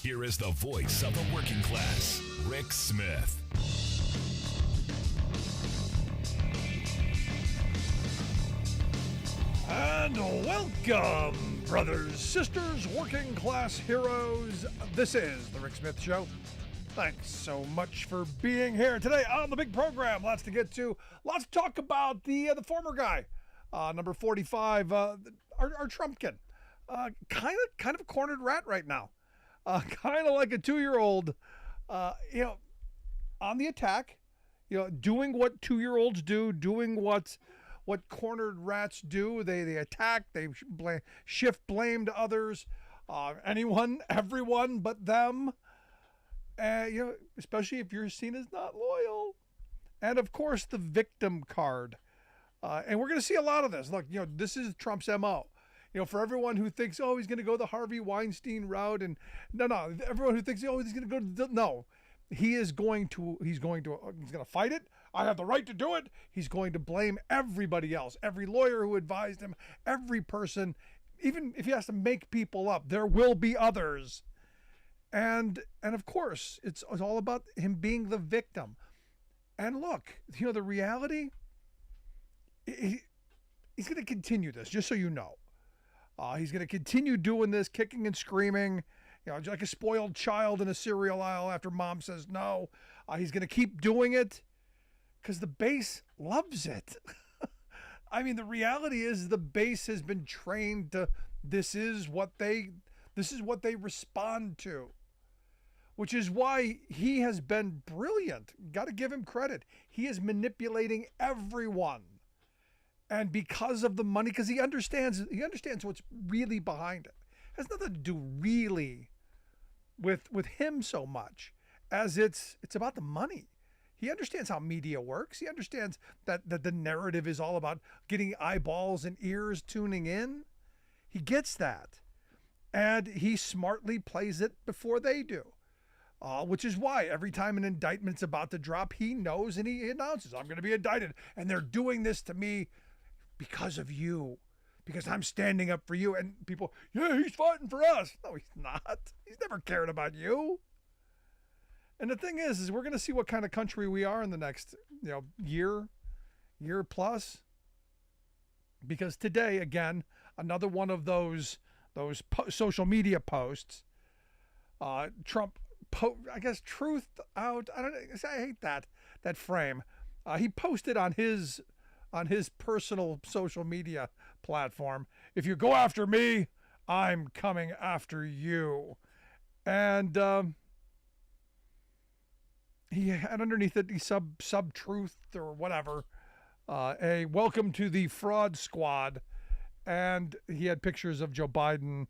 Here is the voice of the working class, Rick Smith. And welcome, brothers, sisters, working class heroes. This is the Rick Smith Show. Thanks so much for being here today on the big program. Lots to get to. Lots to talk about the former guy, number 45, our Trumpkin. Kind of a cornered rat right now. Kind of like a 2-year-old, on the attack, doing what 2-year-olds do, doing what cornered rats do. They attack, they shift blame to others, anyone, everyone but them. Especially if you're seen as not loyal. And of course, the victim card. And we're going to see a lot of this. Look, this is Trump's MO. For everyone who thinks, he's going to go the Harvey Weinstein route, and no, everyone who thinks, he's going to go no, he's going to fight it. I have the right to do it. He's going to blame everybody else, every lawyer who advised him, every person, even if he has to make people up, there will be others. And of course, it's all about him being the victim. And look, the reality, he's going to continue this, just so you know. He's going to continue doing this, kicking and screaming, like a spoiled child in a cereal aisle after mom says no. He's going to keep doing it because the base loves it. I mean, the reality is the base has been trained to, this is what they respond to, which is why he has been brilliant. Got to give him credit. He is manipulating everyone. And because of the money, because he understands what's really behind it. It has nothing to do really with him so much as it's about the money. He understands how media works. He understands that the narrative is all about getting eyeballs and ears tuning in. He gets that. And he smartly plays it before they do. Which is why every time an indictment's about to drop, he knows and he announces, I'm going to be indicted. And they're doing this to me because of you, because I'm standing up for you. And people, he's fighting for us. No, he's not. He's never cared about you. And the thing is we're going to see what kind of country we are in the next, year plus. Because today, again, another one of those social media posts, Trump, truth out. I hate that frame. He posted on his personal social media platform, if you go after me, I'm coming after you. And he had underneath it, the sub-truth or whatever, a welcome to the fraud squad. And he had pictures of Joe Biden,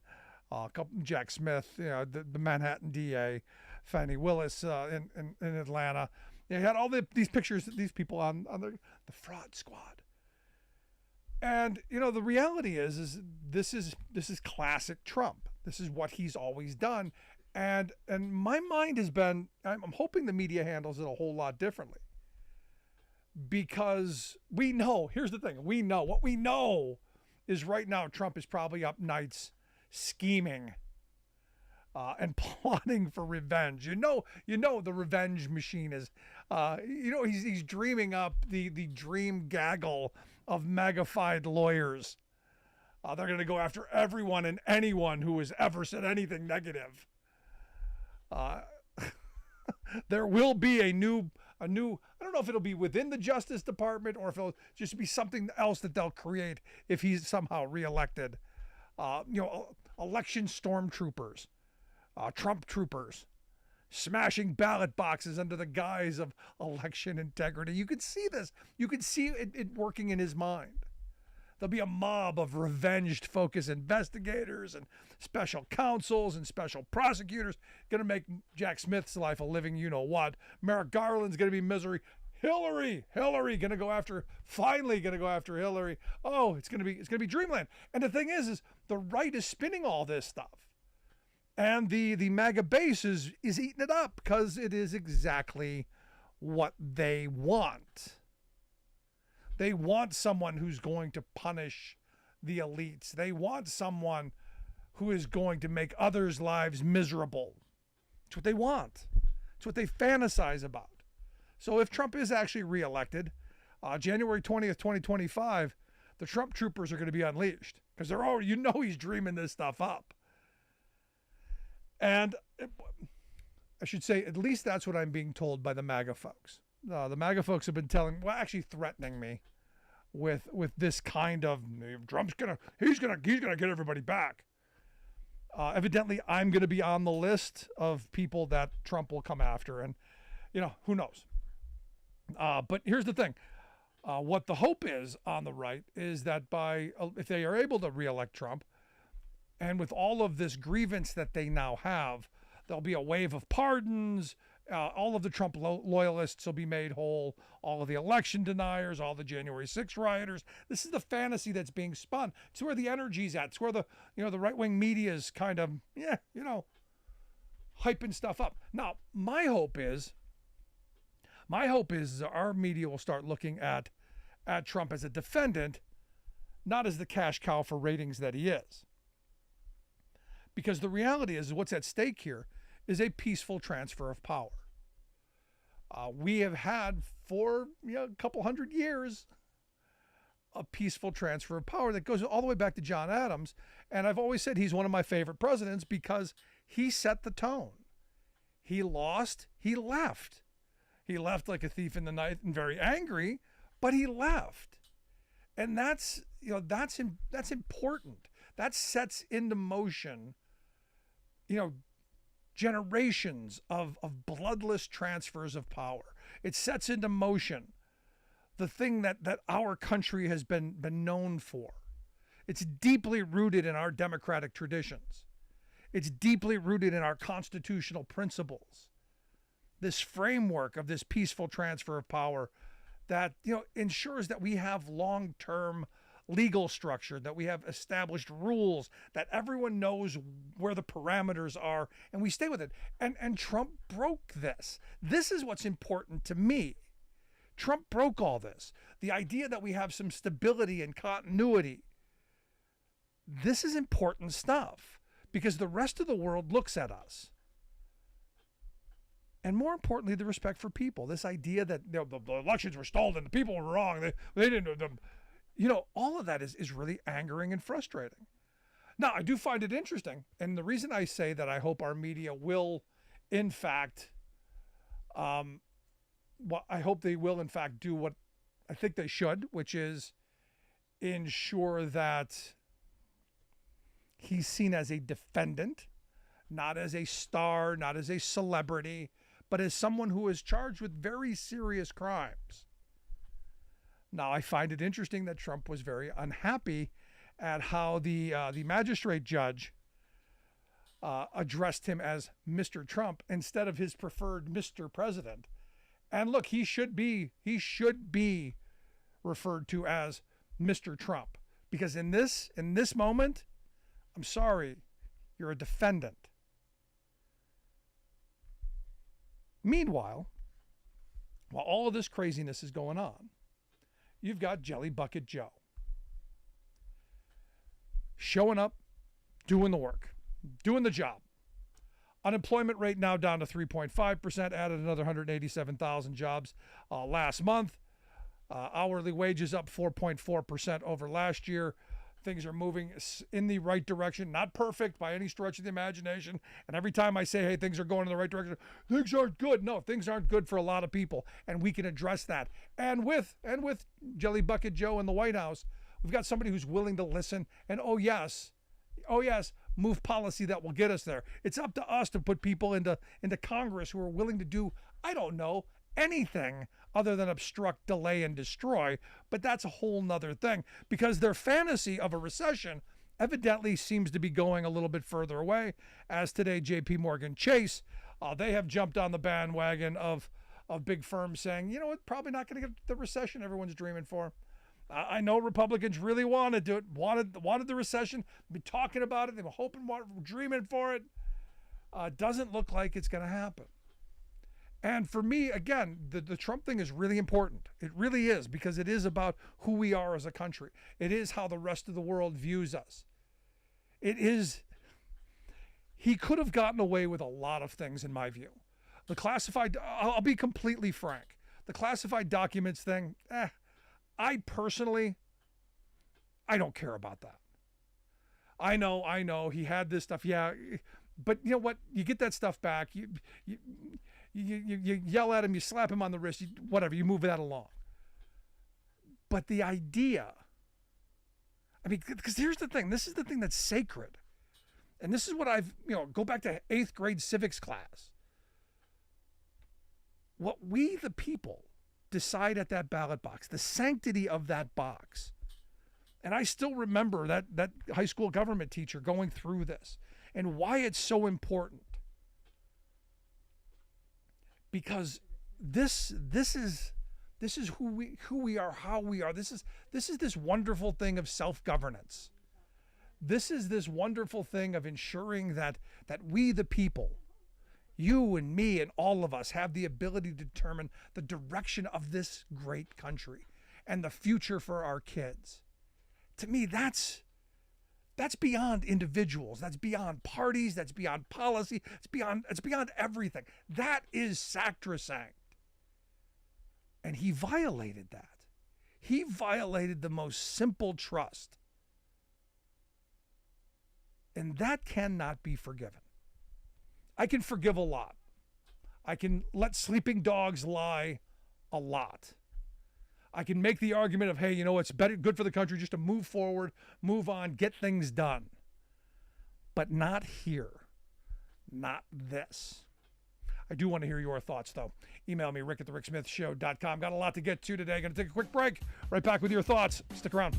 Jack Smith, the Manhattan DA, Fannie Willis in Atlanta. He had all these pictures, these people on the fraud squad. And the reality is this is classic Trump. This is what he's always done. And my mind has been, I'm hoping the media handles it a whole lot differently. Because we know, here's the thing, what we know is right now Trump is probably up nights scheming and plotting for revenge. The revenge machine is, he's dreaming up the dream gaggle of magnified lawyers. They're going to go after everyone and anyone who has ever said anything negative. There will be a new, I don't know if it'll be within the Justice Department or if it'll just be something else that they'll create if he's somehow reelected. Election stormtroopers, Trump troopers, smashing ballot boxes under the guise of election integrity. You could see this. You could see it working in his mind. There'll be a mob of revenge-focused investigators and special counsels and special prosecutors going to make Jack Smith's life a living you-know-what. Merrick Garland's going to be misery. Hillary going to go after Hillary. Oh, it's going to be dreamland. And the thing is the right is spinning all this stuff. And the MAGA base is eating it up because it is exactly what they want. They want someone who's going to punish the elites. They want someone who is going to make others' lives miserable. It's what they want. It's what they fantasize about. So if Trump is actually reelected, January 20th, 2025, the Trump troopers are going to be unleashed because they're already, he's dreaming this stuff up. And I should say, at least that's what I'm being told by the MAGA folks. The MAGA folks have been actually threatening me with this kind of Trump's he's gonna get everybody back. Evidently, I'm going to be on the list of people that Trump will come after, and who knows. But here's the thing: what the hope is on the right is that if they are able to reelect Trump, and with all of this grievance that they now have, there'll be a wave of pardons. All of the Trump loyalists will be made whole. All of the election deniers, all the January 6th rioters. This is the fantasy that's being spun. It's where the energy's at. It's where the right-wing media is kind of, hyping stuff up. Now, my hope is our media will start looking at Trump as a defendant, not as the cash cow for ratings that he is. Because the reality is what's at stake here is a peaceful transfer of power. We have had for a couple hundred years a peaceful transfer of power that goes all the way back to John Adams. And I've always said he's one of my favorite presidents because he set the tone. He lost, he left. He left like a thief in the night and very angry, but he left. And that's important. That sets into motion, generations of bloodless transfers of power. It sets into motion the thing that our country has been known for. It's deeply rooted in our democratic traditions. It's deeply rooted in our constitutional principles. This framework of this peaceful transfer of power that ensures that we have long-term legal structure, that we have established rules, that everyone knows where the parameters are, and we stay with it. And Trump broke this. This is what's important to me. Trump broke all this. The idea that we have some stability and continuity. This is important stuff because the rest of the world looks at us. And more importantly, the respect for people. This idea that the elections were stolen, the people were wrong, they didn't. All of that is really angering and frustrating. Now, I do find it interesting. And the reason I say that I hope our media will, in fact, I hope they will, in fact, do what I think they should, which is ensure that he's seen as a defendant, not as a star, not as a celebrity, but as someone who is charged with very serious crimes. Now, I find it interesting that Trump was very unhappy at how the magistrate judge addressed him as Mr. Trump instead of his preferred Mr. President. And look, he should be referred to as Mr. Trump because in this moment, I'm sorry, you're a defendant. Meanwhile, while all of this craziness is going on, you've got Jelly Bucket Joe showing up, doing the work, doing the job. Unemployment rate now down to 3.5%, added another 187,000 jobs last month. Hourly wages up 4.4% over last year. Things are moving in the right direction. Not perfect by any stretch of the imagination. And every time I say, hey, things are going in the right direction, things aren't good. No, things aren't good for a lot of people. And we can address that. And with Jelly Bucket Joe in the White House, we've got somebody who's willing to listen. And oh yes, move policy that will get us there. It's up to us to put people into Congress who are willing to do, I don't know, anything other than obstruct, delay, and destroy. But that's a whole nother thing because their fantasy of a recession evidently seems to be going a little bit further away. As today, J.P. Morgan Chase, they have jumped on the bandwagon of big firms saying, it's probably not going to get the recession everyone's dreaming for. I know Republicans really wanted the recession, been talking about it, they were hoping, dreaming for it. Doesn't look like it's going to happen. And for me, again, the Trump thing is really important. It really is, because it is about who we are as a country. It is how the rest of the world views us. he could have gotten away with a lot of things, in my view. The classified, I'll be completely frank. The classified documents thing, I personally, I don't care about that. I know, he had this stuff, yeah, but you know what? You get that stuff back, you yell at him, you slap him on the wrist, whatever, you move that along. But the idea, I mean, because here's the thing, this is the thing that's sacred. And this is what go back to 8th grade civics class. What we, the people, decide at that ballot box, the sanctity of that box. And I still remember that high school government teacher going through this and why it's so important. Because this is who we are, how we are. This is this wonderful thing of self-governance. This is this wonderful thing of ensuring that we, the people, you and me and all of us, have the ability to determine the direction of this great country and the future for our kids. To me, that's beyond individuals. That's beyond parties. That's beyond policy. It's beyond everything. That is sacrosanct. And he violated that. He violated the most simple trust. And that cannot be forgiven. I can forgive a lot. I can let sleeping dogs lie a lot. I can make the argument of, hey, it's good for the country just to move forward, move on, get things done. But not here. Not this. I do want to hear your thoughts, though. Email me, rick@thericksmithshow.com. Got a lot to get to today. Going to take a quick break. Right back with your thoughts. Stick around.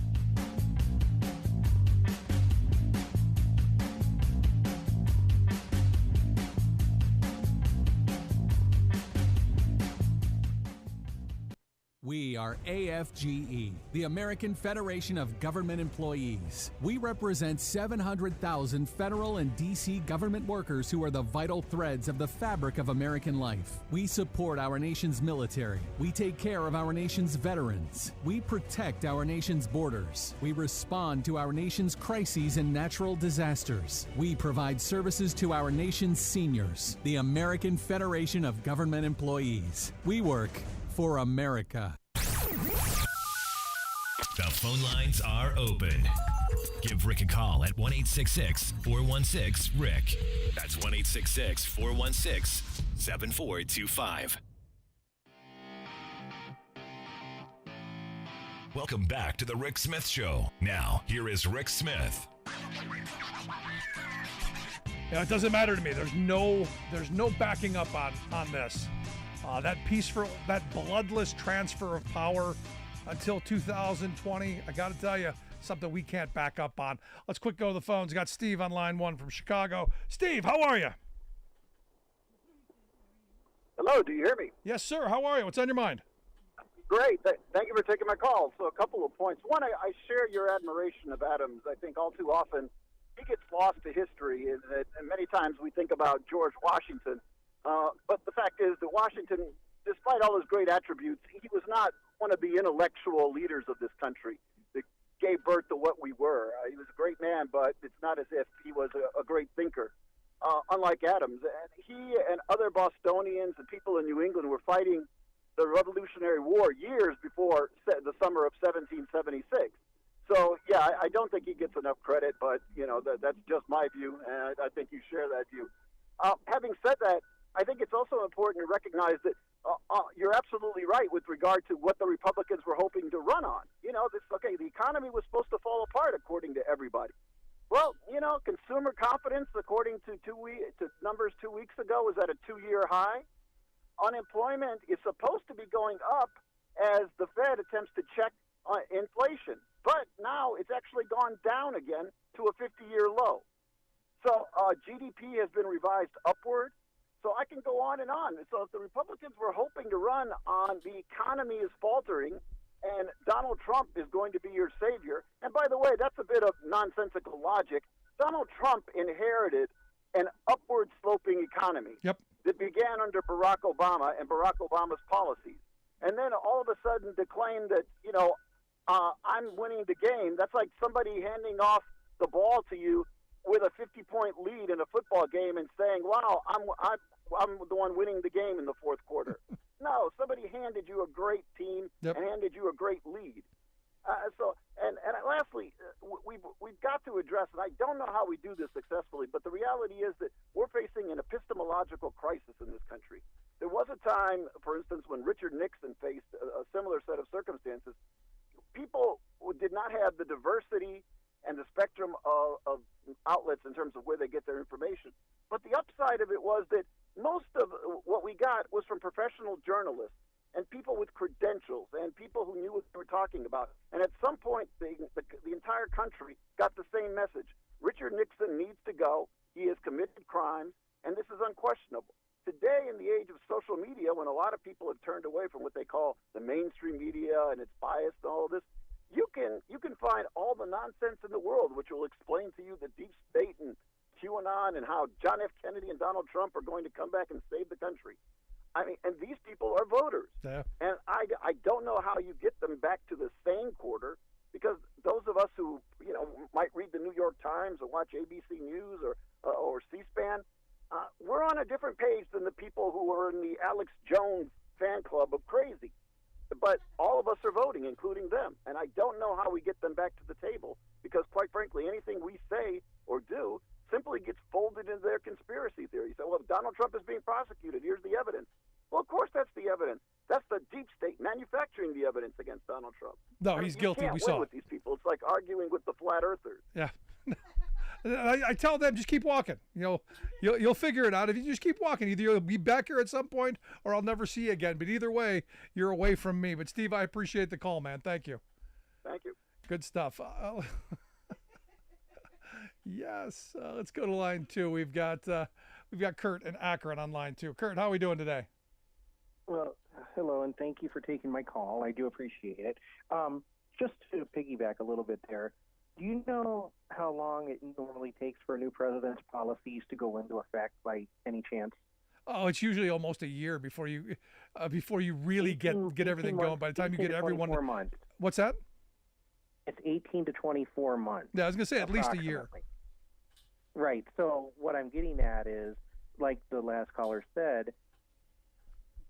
We are AFGE, the American Federation of Government Employees. We represent 700,000 federal and D.C. government workers who are the vital threads of the fabric of American life. We support our nation's military. We take care of our nation's veterans. We protect our nation's borders. We respond to our nation's crises and natural disasters. We provide services to our nation's seniors. The American Federation of Government Employees. We work for America. The phone lines are open. Give Rick a call at 1-866-416-RICK. That's 1-866-416-7425. Welcome back to the Rick Smith Show. Now, here is Rick Smith. It doesn't matter to me. There's no backing up on this. That bloodless transfer of power until 2020, I got to tell you, something we can't back up on. Let's quick go to the phones. Got Steve on line 1 from Chicago. Steve, how are you? Hello, do you hear me? Yes, sir. How are you? What's on your mind? Great. Thank you for taking my call. So a couple of points. One, I share your admiration of Adams. I think all too often he gets lost to history, and many times we think about George Washington. But the fact is that Washington, despite all his great attributes, he was not one of the intellectual leaders of this country that gave birth to what we were. He was a great man, but it's not as if he was a great thinker, unlike Adams. And he and other Bostonians and people in New England were fighting the Revolutionary War years before the summer of 1776. So, yeah, I don't think he gets enough credit, but, that's just my view, and I think you share that view. Having said that, I think it's also important to recognize that you're absolutely right with regard to what the Republicans were hoping to run on. The economy was supposed to fall apart according to everybody. Well, consumer confidence, according to numbers 2 weeks ago, was at a 2-year high. Unemployment is supposed to be going up as the Fed attempts to check inflation. But now it's actually gone down again to a 50-year low. So GDP has been revised upward. So I can go on and on. So if the Republicans were hoping to run on the economy is faltering and Donald Trump is going to be your savior, and by the way, that's a bit of nonsensical logic. Donald Trump inherited an upward sloping economy that began under Barack Obama and Barack Obama's policies. And then all of a sudden to claim that, I'm winning the game, that's like somebody handing off the ball to you with a 50-point lead in a football football game and saying, "Wow, I'm the one winning the game in the fourth quarter." No, somebody handed you a great team and handed you a great lead. And lastly, we've got to address, and I don't know how we do this successfully, but the reality is that we're facing an epistemological crisis in this country. There was a time, for instance, when Richard Nixon faced a similar set of circumstances. People did not have the diversity and the spectrum of outlets in terms of where they get their information. But the upside of it was that most of what we got was from professional journalists and people with credentials and people who knew what they were talking about. And at some point, the entire country got the same message. Richard Nixon needs to go. He has committed crimes, and this is unquestionable. Today, in the age of social media, when a lot of people have turned away from what they call the mainstream media and its bias and all of this, you can find all the nonsense in the world, which will explain to you the deep state and QAnon and how John F. Kennedy and Donald Trump are going to come back and save the country. I mean, and these people are voters. Yeah. And I don't know how you get them back to the sane quarter, because those of us who, might read the New York Times or watch ABC News or C-SPAN, we're on a different page than the people who are in the Alex Jones fan club of crazy. But all of us are voting, including them. And I don't know how we get them back to the table, because, quite frankly, anything we say or do simply gets folded into their conspiracy theory. So, well, Donald Trump is being prosecuted. Here's the evidence. Well, of course that's the evidence. That's the deep state manufacturing the evidence against Donald Trump. No, he's guilty. You We can't win saw with these people. It's like arguing with the flat earthers. Yeah. I tell them, just keep walking. You'll figure it out. If you just keep walking, either you'll be back here at some point or I'll never see you again. But either way, you're away from me. But Steve, I appreciate the call, man. Thank you. Thank you. Good stuff. Yes. Let's go to line 2. We've got Kurt in Akron on line 2. Kurt, how are we doing today? Well, hello, and thank you for taking my call. I do appreciate it. Just to piggyback a little bit there, do you know how long it normally takes for a new president's policies to go into effect by any chance? Oh, it's usually almost a year before you really get everything going. By the time you get everyone, 24 months. What's that? It's 18 to 24 months. Yeah, I was gonna say at least a year. Right. So what I'm getting at is, like the last caller said,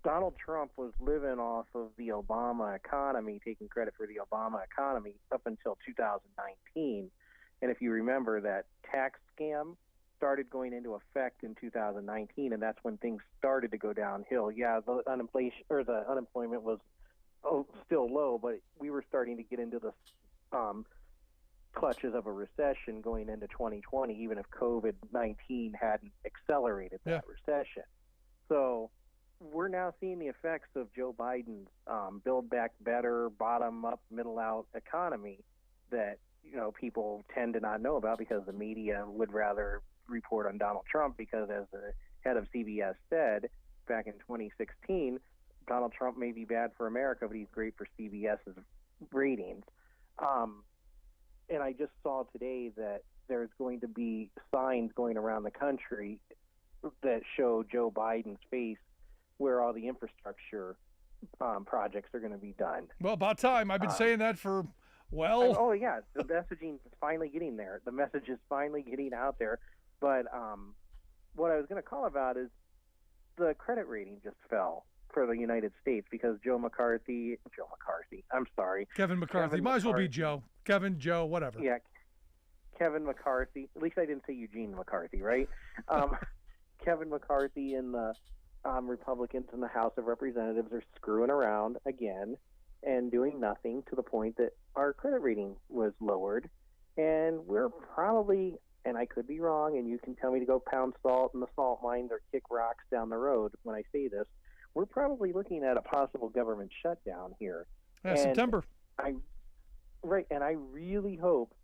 Donald Trump was living off of the Obama economy, taking credit for the Obama economy up until 2019. And if you remember, that tax scam started going into effect in 2019, and that's when things started to go downhill. Yeah, the unemployment was still low, but we were starting to get into the clutches of a recession going into 2020, even if COVID-19 hadn't accelerated that recession. So we're now seeing the effects of Joe Biden's Build Back Better, bottom-up, middle-out economy that people tend to not know about because the media would rather report on Donald Trump, because, as the head of CBS said back in 2016, Donald Trump may be bad for America, but he's great for CBS's ratings. And I just saw today that there's going to be signs going around the country that show Joe Biden's face where all the infrastructure projects are going to be done. Well, about time. I've been saying that for, Oh, yeah. The messaging is finally getting there. The message is finally getting out there. But what I was going to call about is the credit rating just fell for the United States because Kevin McCarthy. Might as well be Joe. Kevin, Joe, whatever. Yeah. Kevin McCarthy. At least I didn't say Eugene McCarthy, right? Kevin McCarthy and the Republicans in the House of Representatives are screwing around again and doing nothing, to the point that our credit rating was lowered. And we're probably, and I could be wrong, and you can tell me to go pound salt in the salt mines or kick rocks down the road when I say this, we're probably looking at a possible government shutdown here. Yeah, September. And I really hope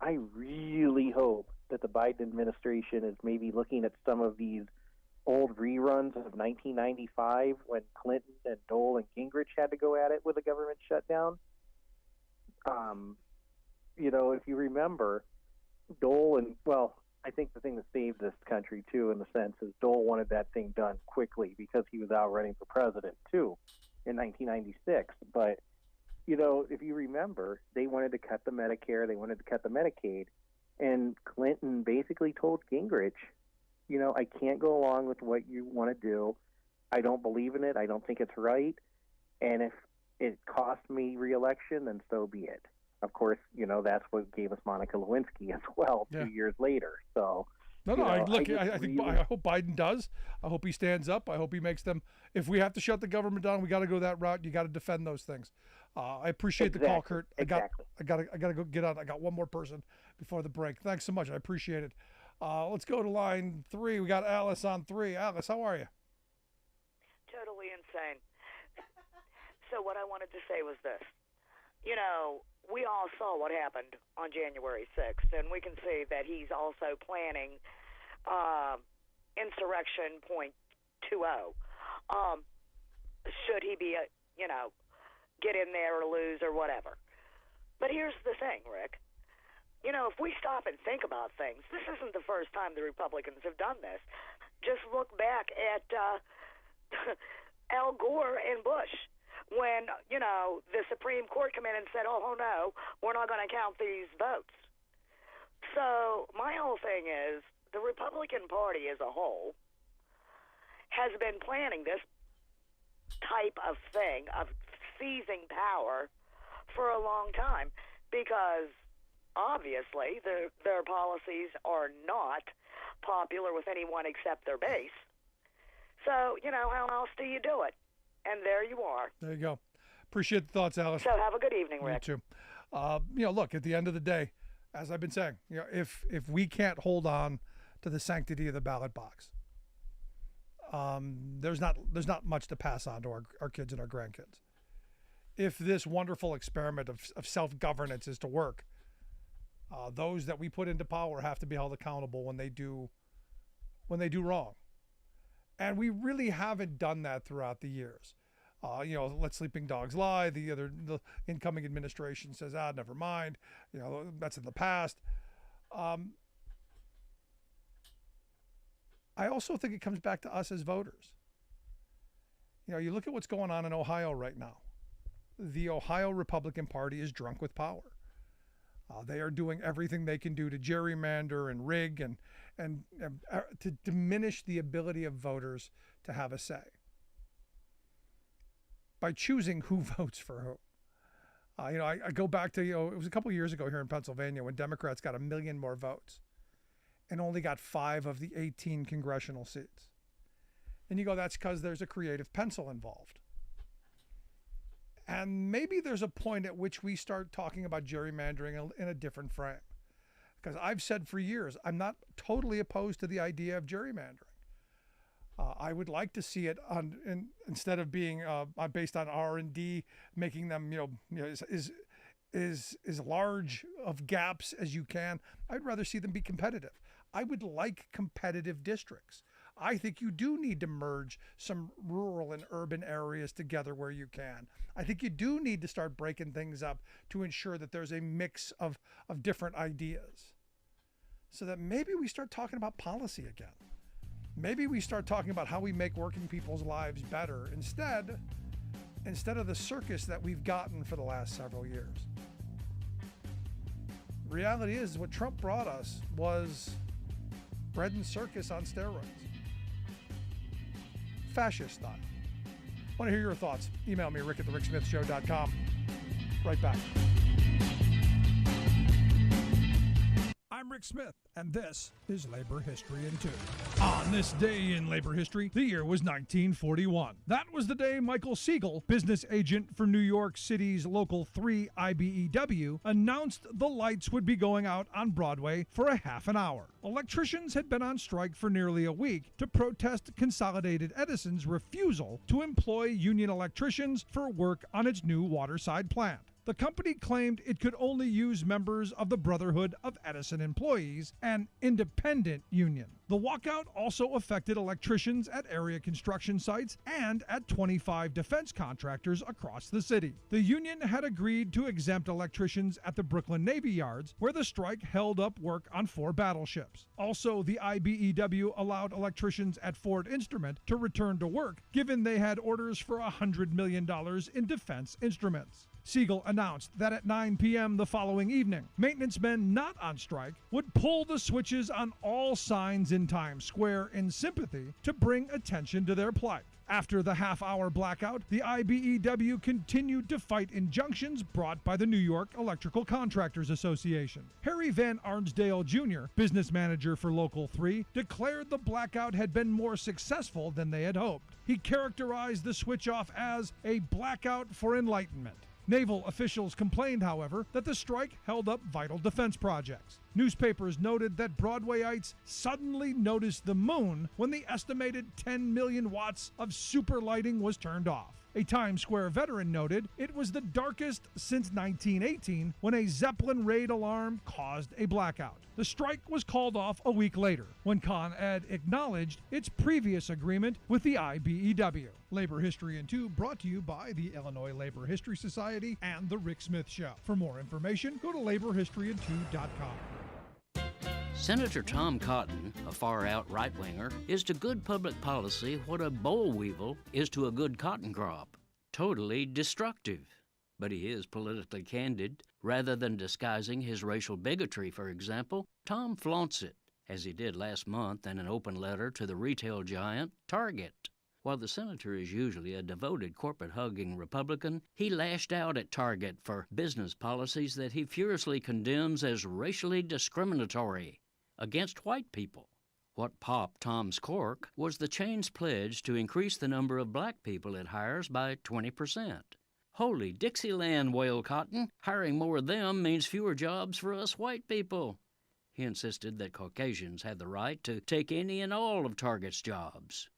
that the Biden administration is maybe looking at some of these old reruns of 1995 when Clinton and Dole and Gingrich had to go at it with a government shutdown. If you remember, Dole I think the thing that saved this country, too, in the sense is Dole wanted that thing done quickly because he was out running for president, too, in 1996. But, if you remember, they wanted to cut the Medicare, they wanted to cut the Medicaid, and Clinton basically told Gingrich, I can't go along with what you want to do. I don't believe in it. I don't think it's right. And if it costs me re-election, then so be it. Of course, that's what gave us Monica Lewinsky as well 2 years later. So, I hope Biden does. I hope he stands up. I hope he makes them. If we have to shut the government down, we got to go that route. You got to defend those things. I appreciate the call, Kurt. I got to go get on. I got one more person before the break. Thanks so much. I appreciate it. Let's go to line 3. We got Alice on 3. Alice, how are you? Totally insane. So what I wanted to say was this. We all saw what happened on January 6th, and we can see that he's also planning insurrection 0.20. Should he be, get in there or lose or whatever. But here's the thing, Rick. If we stop and think about things, this isn't the first time the Republicans have done this. Just look back at Al Gore and Bush. When, the Supreme Court came in and said, oh, no, we're not going to count these votes. So my whole thing is the Republican Party as a whole has been planning this type of thing, of seizing power, for a long time because obviously their policies are not popular with anyone except their base. So, how else do you do it? And there you are. There you go. Appreciate the thoughts, Alice. So have a good evening, Rick. You too. Look, at the end of the day, as I've been saying, if we can't hold on to the sanctity of the ballot box, there's not much to pass on to our kids and our grandkids. If this wonderful experiment of self-governance is to work, those that we put into power have to be held accountable when they do wrong. And we really haven't done that throughout the years. Let sleeping dogs lie. The incoming administration says, never mind. That's in the past. I also think it comes back to us as voters. You look at what's going on in Ohio right now. The Ohio Republican Party is drunk with power. They are doing everything they can do to gerrymander and rig and to diminish the ability of voters to have a say by choosing who votes for who. I go back to, it was a couple of years ago here in Pennsylvania when Democrats got 1 million more votes and only got 5 of the 18 congressional seats. And you go, that's because there's a creative pencil involved. And maybe there's a point at which we start talking about gerrymandering in a different frame. Because I've said for years, I'm not totally opposed to the idea of gerrymandering. I would like to see it instead of being based on R&D, making them as large of gaps as you can. I'd rather see them be competitive. I would like competitive districts. I think you do need to merge some rural and urban areas together where you can. I think you do need to start breaking things up to ensure that there's a mix of different ideas so that maybe we start talking about policy again. Maybe we start talking about how we make working people's lives better instead of the circus that we've gotten for the last several years. Reality is what Trump brought us was bread and circus on steroids. Fascist style. Want to hear your thoughts? Email me, rick@thericksmithshow.com. Right back. I'm Rick Smith, and this is Labor History in 2. On this day in labor history, the year was 1941. That was the day Michael Siegel, business agent for New York City's Local 3 IBEW, announced the lights would be going out on Broadway for a half an hour. Electricians had been on strike for nearly a week to protest Consolidated Edison's refusal to employ union electricians for work on its new Waterside plant. The company claimed it could only use members of the Brotherhood of Edison Employees, an independent union. The walkout also affected electricians at area construction sites and at 25 defense contractors across the city. The union had agreed to exempt electricians at the Brooklyn Navy Yards, where the strike held up work on 4 battleships. Also, the IBEW allowed electricians at Ford Instrument to return to work, given they had orders for $100 million in defense instruments. Siegel announced that at 9 p.m. the following evening, maintenance men not on strike would pull the switches on all signs in Times Square in sympathy to bring attention to their plight. After the half-hour blackout, the IBEW continued to fight injunctions brought by the New York Electrical Contractors Association. Harry Van Arnsdale Jr., business manager for Local 3, declared the blackout had been more successful than they had hoped. He characterized the switch-off as a blackout for enlightenment. Naval officials complained, however, that the strike held up vital defense projects. Newspapers noted that Broadwayites suddenly noticed the moon when the estimated 10 million watts of super lighting was turned off. A Times Square veteran noted it was the darkest since 1918 when a Zeppelin raid alarm caused a blackout. The strike was called off a week later when Con Ed acknowledged its previous agreement with the IBEW. Labor History in 2 brought to you by the Illinois Labor History Society and The Rick Smith Show. For more information, go to laborhistoryin2.com. Senator Tom Cotton, a far-out right-winger, is to good public policy what a boll weevil is to a good cotton crop. Totally destructive. But he is politically candid. Rather than disguising his racial bigotry, for example, Tom flaunts it, as he did last month in an open letter to the retail giant Target. While the senator is usually a devoted corporate-hugging Republican, he lashed out at Target for business policies that he furiously condemns as racially discriminatory against white people. What popped Tom's cork was the chain's pledge to increase the number of black people it hires by 20%. Holy Dixieland, wailed Cotton. Hiring more of them means fewer jobs for us white people. He insisted that Caucasians had the right to take any and all of Target's jobs.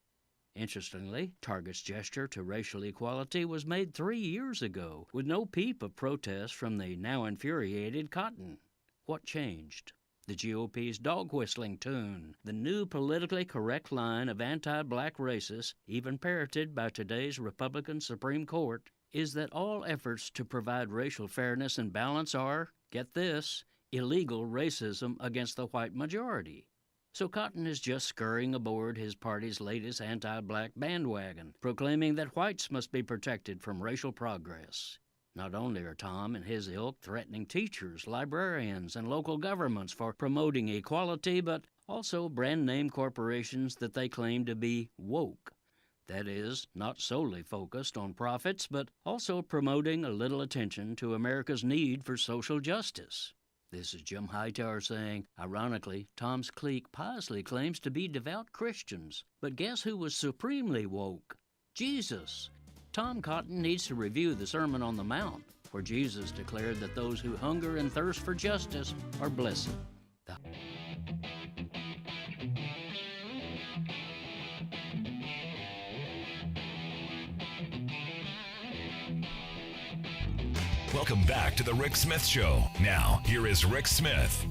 Interestingly, Target's gesture to racial equality was made 3 years ago, with no peep of protest from the now infuriated Cotton. What changed? The GOP's dog-whistling tune, the new politically correct line of anti-black racists, even parroted by today's Republican Supreme Court, is that all efforts to provide racial fairness and balance are, get this, illegal racism against the white majority. So Cotton is just scurrying aboard his party's latest anti-black bandwagon, proclaiming that whites must be protected from racial progress. Not only are Tom and his ilk threatening teachers, librarians, and local governments for promoting equality, but also brand-name corporations that they claim to be woke. That is, not solely focused on profits, but also promoting a little attention to America's need for social justice. This is Jim Hightower saying, ironically, Tom's clique piously claims to be devout Christians. But guess who was supremely woke? Jesus. Tom Cotton needs to review the Sermon on the Mount, where Jesus declared that those who hunger and thirst for justice are blessed. Welcome back to the Rick Smith Show. Now, here is Rick Smith.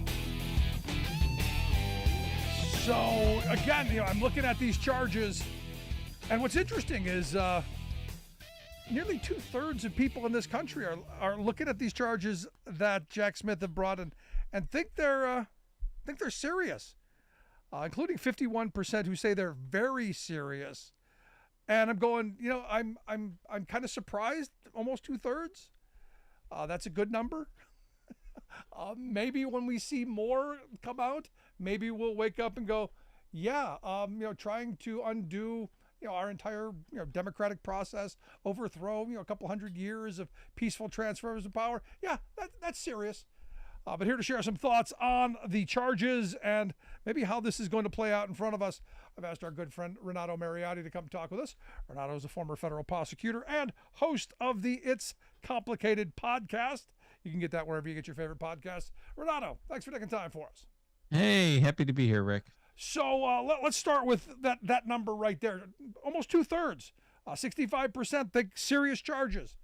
So, again, I'm looking at these charges, and what's interesting is nearly 2/3 of people in this country are looking at these charges that Jack Smith have brought and think they're serious, including 51% who say they're very serious. And I'm going, I'm kind of surprised, almost 2/3. That's a good number. Maybe when we see more come out, maybe we'll wake up and go, yeah, trying to undo, our entire, democratic process, overthrow, a couple hundred years of peaceful transfers of power. Yeah, that's serious. But here to share some thoughts on the charges and maybe how this is going to play out in front of us, I've asked our good friend Renato Mariotti to come talk with us. Renato is a former federal prosecutor and host of the It's Complicated podcast. You can get that wherever you get your favorite podcasts. Renato, thanks for taking time for us. Hey, happy to be here, Rick. So let's start with that number right there. Almost 2/3, 65% think serious charges.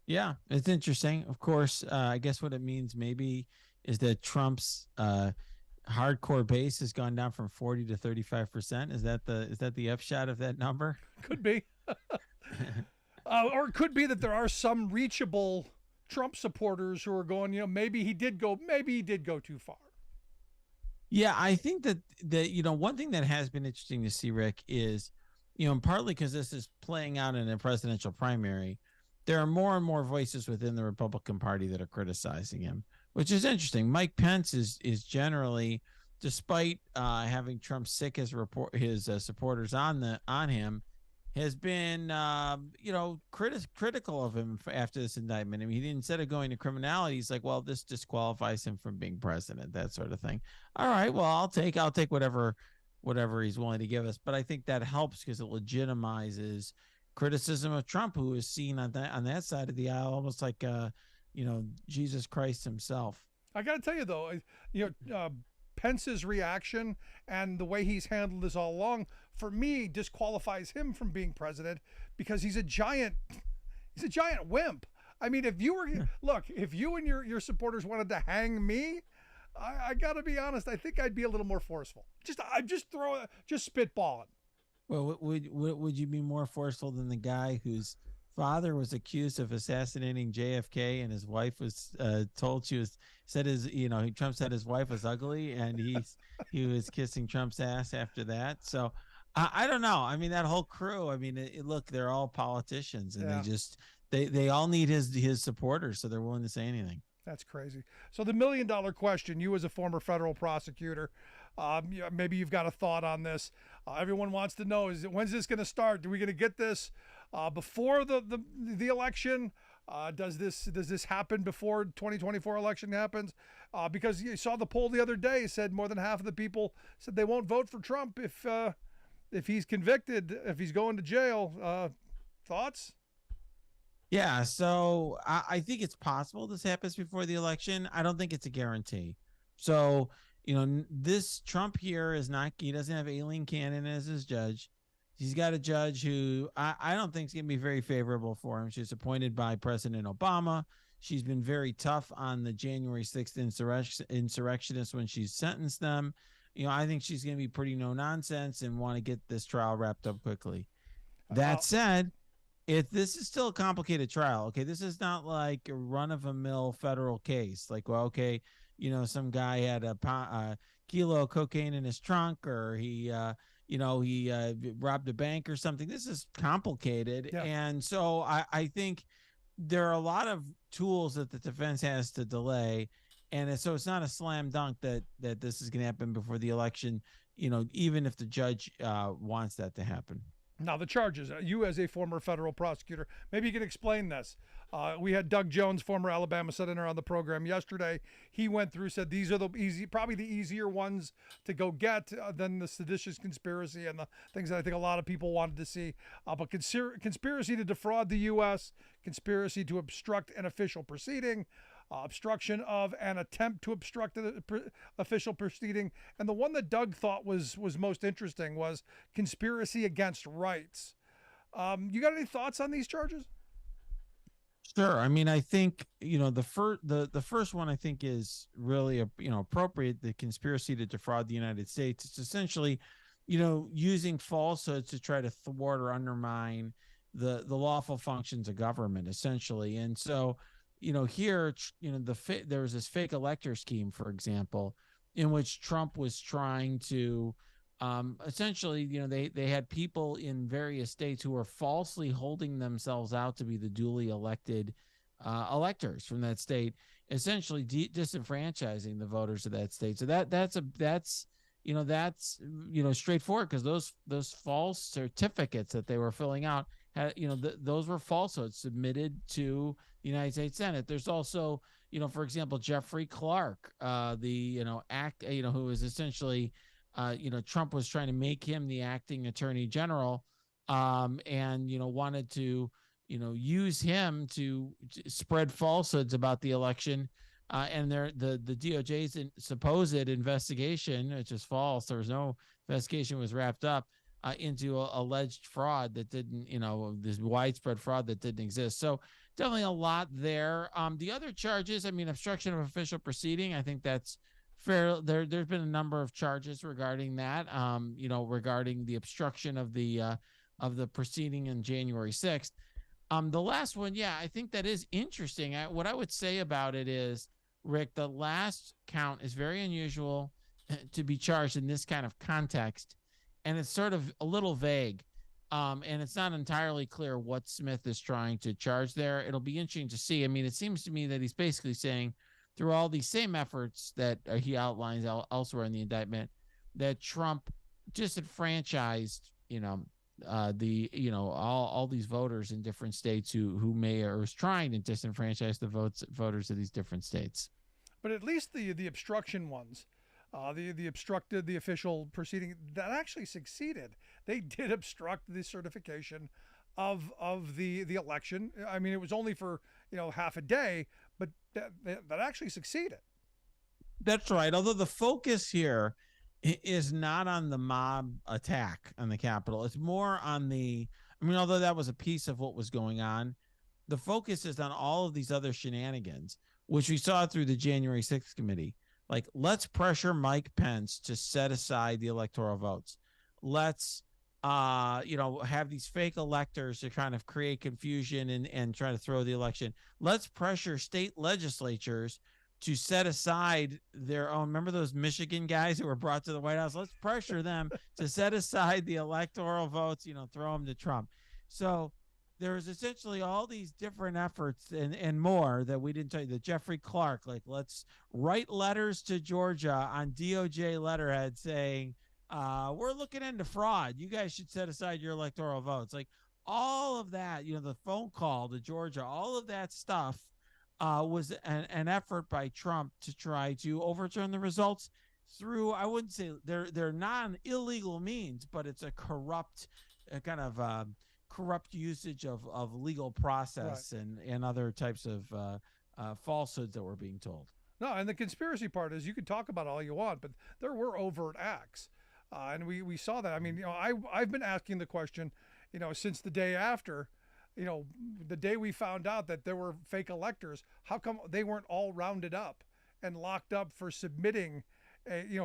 Yeah, it's interesting. Of course, I guess what it means maybe is that Trump's hardcore base has gone down from 40 to 35%. Is that the upshot of that number? Could be. Or it could be that there are some reachable Trump supporters who are going, maybe he did go too far. Yeah, I think that one thing that has been interesting to see, Rick, is, and partly because this is playing out in a presidential primary, there are more and more voices within the Republican Party that are criticizing him, which is interesting. Mike Pence is generally, despite having Trump sick his supporters on him, has been critical of him after this indictment. I mean, instead of going to criminality, he's like, well, this disqualifies him from being president, that sort of thing. All right, well, I'll take whatever he's willing to give us. But I think that helps because it legitimizes criticism of Trump, who is seen on that side of the aisle almost like Jesus Christ himself. I got to tell you though, Pence's reaction and the way he's handled this all along, for me, disqualifies him from being president because he's a giant wimp. I mean, if you and your supporters wanted to hang me, I got to be honest, I think I'd be a little more forceful. I'm just spitballing. Well, would you be more forceful than the guy whose father was accused of assassinating JFK, and his wife was told Trump said his wife was ugly, and he was kissing Trump's ass after that. So I don't know. I mean, that whole crew. I mean, look, they're all politicians, and they all need his supporters, so they're willing to say anything. That's crazy. So the $1 million question, you as a former federal prosecutor, maybe you've got a thought on this. Everyone wants to know, when's this going to start? Are we going to get this before the election? Does this happen before 2024 election happens? Because you saw the poll the other day said more than half of the people said they won't vote for Trump if he's convicted, if he's going to jail. Thoughts? Yeah, so I think it's possible this happens before the election. I don't think it's a guarantee. So, this Trump here he doesn't have Aileen Cannon as his judge. He's got a judge who I don't think is going to be very favorable for him. She's appointed by President Obama. She's been very tough on the January 6th insurrectionists when she's sentenced them. I think she's going to be pretty no nonsense and want to get this trial wrapped up quickly. That said, if this is still a complicated trial, okay, this is not like a run-of-the-mill federal case. Like, well, okay, some guy had a kilo of cocaine in his trunk, or he robbed a bank or something. This is complicated. Yeah. And so I think there are a lot of tools that the defense has to delay. And so it's not a slam dunk that this is going to happen before the election, even if the judge wants that to happen. Now, the charges, you as a former federal prosecutor, maybe you can explain this. We had Doug Jones, former Alabama senator, on the program yesterday. He went through, said these are probably the easier ones to go get than the seditious conspiracy and the things that I think a lot of people wanted to see. But conspiracy to defraud the U.S., conspiracy to obstruct an official proceeding, obstruction of an attempt to obstruct an official proceeding, and the one that Doug thought was most interesting was conspiracy against rights. You got any thoughts on these charges? Sure. I mean, I think the first one I think is really appropriate. The conspiracy to defraud the United States. It's essentially, using falsehoods to try to thwart or undermine the lawful functions of government, essentially. And so, here, there was this fake elector scheme, for example, in which Trump was trying to essentially, they had people in various states who were falsely holding themselves out to be the duly elected electors from that state, essentially disenfranchising the voters of that state. So that's straightforward, because those false certificates that they were filling out had, those were falsehoods submitted to the United States Senate. There's also, for example, Jeffrey Clark, who was essentially, Trump was trying to make him the acting attorney general, and wanted to, use him to spread falsehoods about the election, and the DOJ's supposed investigation, which is false. There was no investigation, was wrapped up into alleged fraud that didn't, this widespread fraud that didn't exist. So definitely a lot there. The other charges, obstruction of official proceeding, I think that's fair. There's been a number of charges regarding that, regarding the obstruction of the proceeding in January 6th. The last one, I think that is interesting. What I would say about it is, Rick, the last count is very unusual to be charged in this kind of context, and it's sort of a little vague. And it's not entirely clear what Smith is trying to charge there. It'll be interesting to see. I mean, it seems to me that he's basically saying through all these same efforts that he outlines elsewhere in the indictment that Trump disenfranchised, all these voters in different states who may or is trying to disenfranchise the voters of these different states. But at least the obstruction ones, the obstructed the official proceeding, that actually succeeded. They did obstruct the certification of the election. I mean, it was only for half a day, but that actually succeeded. That's right. Although the focus here is not on the mob attack on the Capitol, it's more on although that was a piece of what was going on, the focus is on all of these other shenanigans, which we saw through the January 6th committee. Like, let's pressure Mike Pence to set aside the electoral votes. Let's, have these fake electors to kind of create confusion and try to throw the election. Let's pressure state legislatures to set aside their own. Remember those Michigan guys who were brought to the White House? Let's pressure them to set aside the electoral votes, throw them to Trump. So there's essentially all these different efforts and more that we didn't tell you. The Jeffrey Clark, like, let's write letters to Georgia on DOJ letterhead saying, we're looking into fraud. You guys should set aside your electoral votes. Like, all of that, the phone call to Georgia, all of that stuff was an effort by Trump to try to overturn the results through, I wouldn't say they're non-illegal means, but it's a corrupt kind of corrupt usage of legal process, right, and other types of falsehoods that were being told. No, and the conspiracy part is you can talk about all you want, but there were overt acts. And we saw that. I mean, I've been asking the question, since the day after, the day we found out that there were fake electors, how come they weren't all rounded up and locked up for submitting,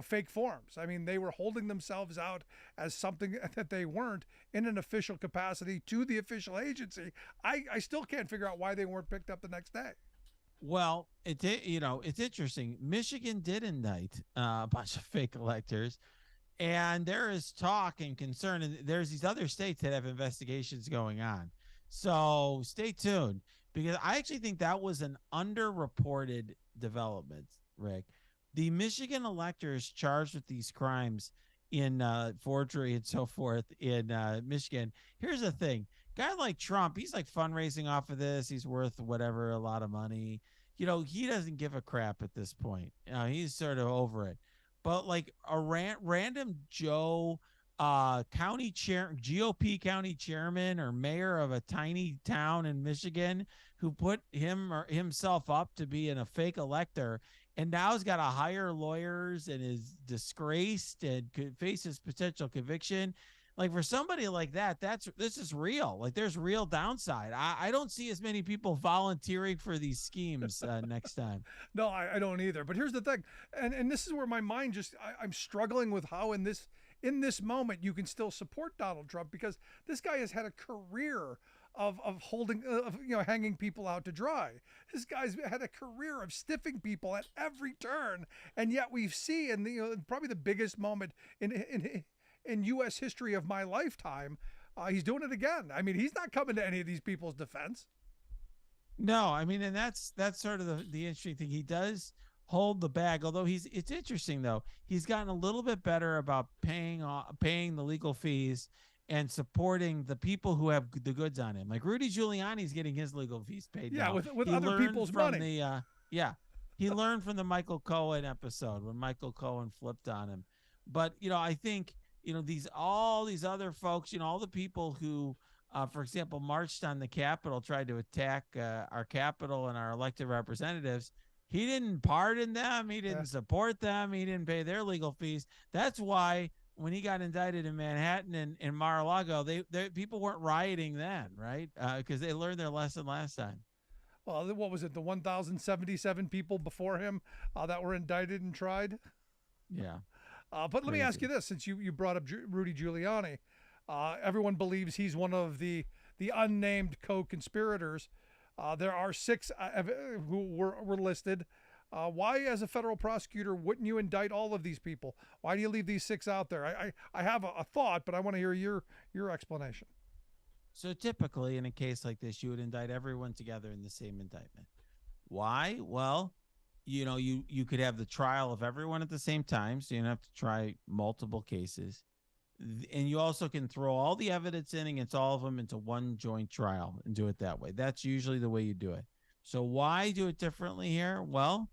fake forms? I mean, they were holding themselves out as something that they weren't in an official capacity to the official agency. I still can't figure out why they weren't picked up the next day. Well, it's interesting. Michigan did indict a bunch of fake electors. And there is talk and concern, and there's these other states that have investigations going on. So stay tuned, because I actually think that was an underreported development, Rick. The Michigan electors charged with these crimes in forgery and so forth in Michigan. Here's the thing. Guy like Trump, he's like fundraising off of this. He's worth a lot of money. He doesn't give a crap at this point. He's sort of over it. But like a random Joe county chair, GOP county chairman or mayor of a tiny town in Michigan who put him or himself up to be a fake elector, and now has got to hire lawyers and is disgraced and faces potential conviction. Like, for somebody like that, this is real. Like, there's real downside. I don't see as many people volunteering for these schemes next time. No, I don't either. But here's the thing, and this is where my mind I'm struggling with how in this moment you can still support Donald Trump, because this guy has had a career of hanging people out to dry. This guy's had a career of stiffing people at every turn, and yet we see in probably the biggest moment in U.S. history of my lifetime, he's doing it again. I mean, he's not coming to any of these people's defense. No, I mean, and that's sort of the interesting thing. He does hold the bag, although it's interesting though. He's gotten a little bit better about paying the legal fees and supporting the people who have the goods on him. Like Rudy Giuliani's getting his legal fees paid. Yeah, now. with other people's money. He learned from the Michael Cohen episode when Michael Cohen flipped on him. But I think all these other folks, all the people who, for example, marched on the Capitol, tried to attack our Capitol and our elected representatives. He didn't pardon them. He didn't support them. He didn't pay their legal fees. That's why when he got indicted in Manhattan and Mar-a-Lago, they people weren't rioting then, right? Because they learned their lesson last time. Well, what was it? The 1,077 people before him that were indicted and tried? Yeah. But let me ask you this, since you brought up Rudy Giuliani, everyone believes he's one of the unnamed co-conspirators. There are 6 who were listed. Why, as a federal prosecutor, wouldn't you indict all of these people? Why do you leave these 6 out there? I have a thought, but I want to hear your explanation. So typically in a case like this, you would indict everyone together in the same indictment. Why? Well, you could have the trial of everyone at the same time, so you don't have to try multiple cases. And you also can throw all the evidence in against all of them into one joint trial and do it that way. That's usually the way you do it. So why do it differently here? Well,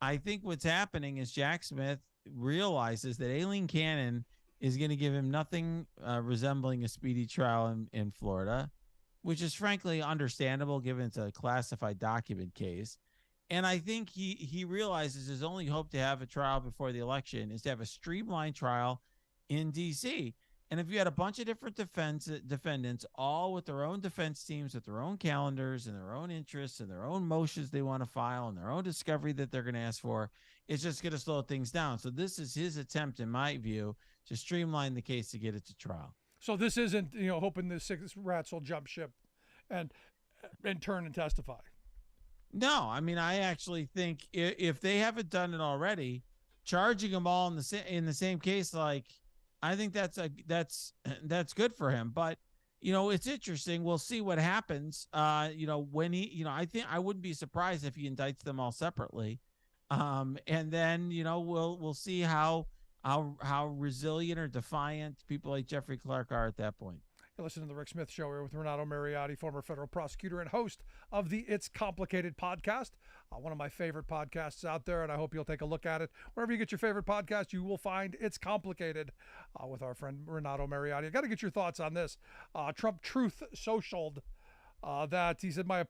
I think what's happening is Jack Smith realizes that Aileen Cannon is going to give him nothing resembling a speedy trial in Florida, which is frankly understandable given it's a classified document case. And I think he realizes his only hope to have a trial before the election is to have a streamlined trial in D.C. And if you had a bunch of different defendants, all with their own defense teams, with their own calendars and their own interests and their own motions they want to file and their own discovery that they're going to ask for, it's just going to slow things down. So this is his attempt, in my view, to streamline the case to get it to trial. So this isn't, hoping the 6 rats will jump ship and turn and testify. No, I mean, I actually think if they haven't done it already, charging them all in the same case, I think that's good for him. But it's interesting. We'll see what happens. When I think I wouldn't be surprised if he indicts them all separately. And then we'll see how resilient or defiant people like Jeffrey Clark are at that point. You're listening to the Rick Smith Show here with Renato Mariotti, former federal prosecutor and host of the It's Complicated podcast, one of my favorite podcasts out there, and I hope you'll take a look at it. Wherever you get your favorite podcast, you will find It's Complicated with our friend Renato Mariotti. I got to get your thoughts on this. Trump Truth socialed that he said, my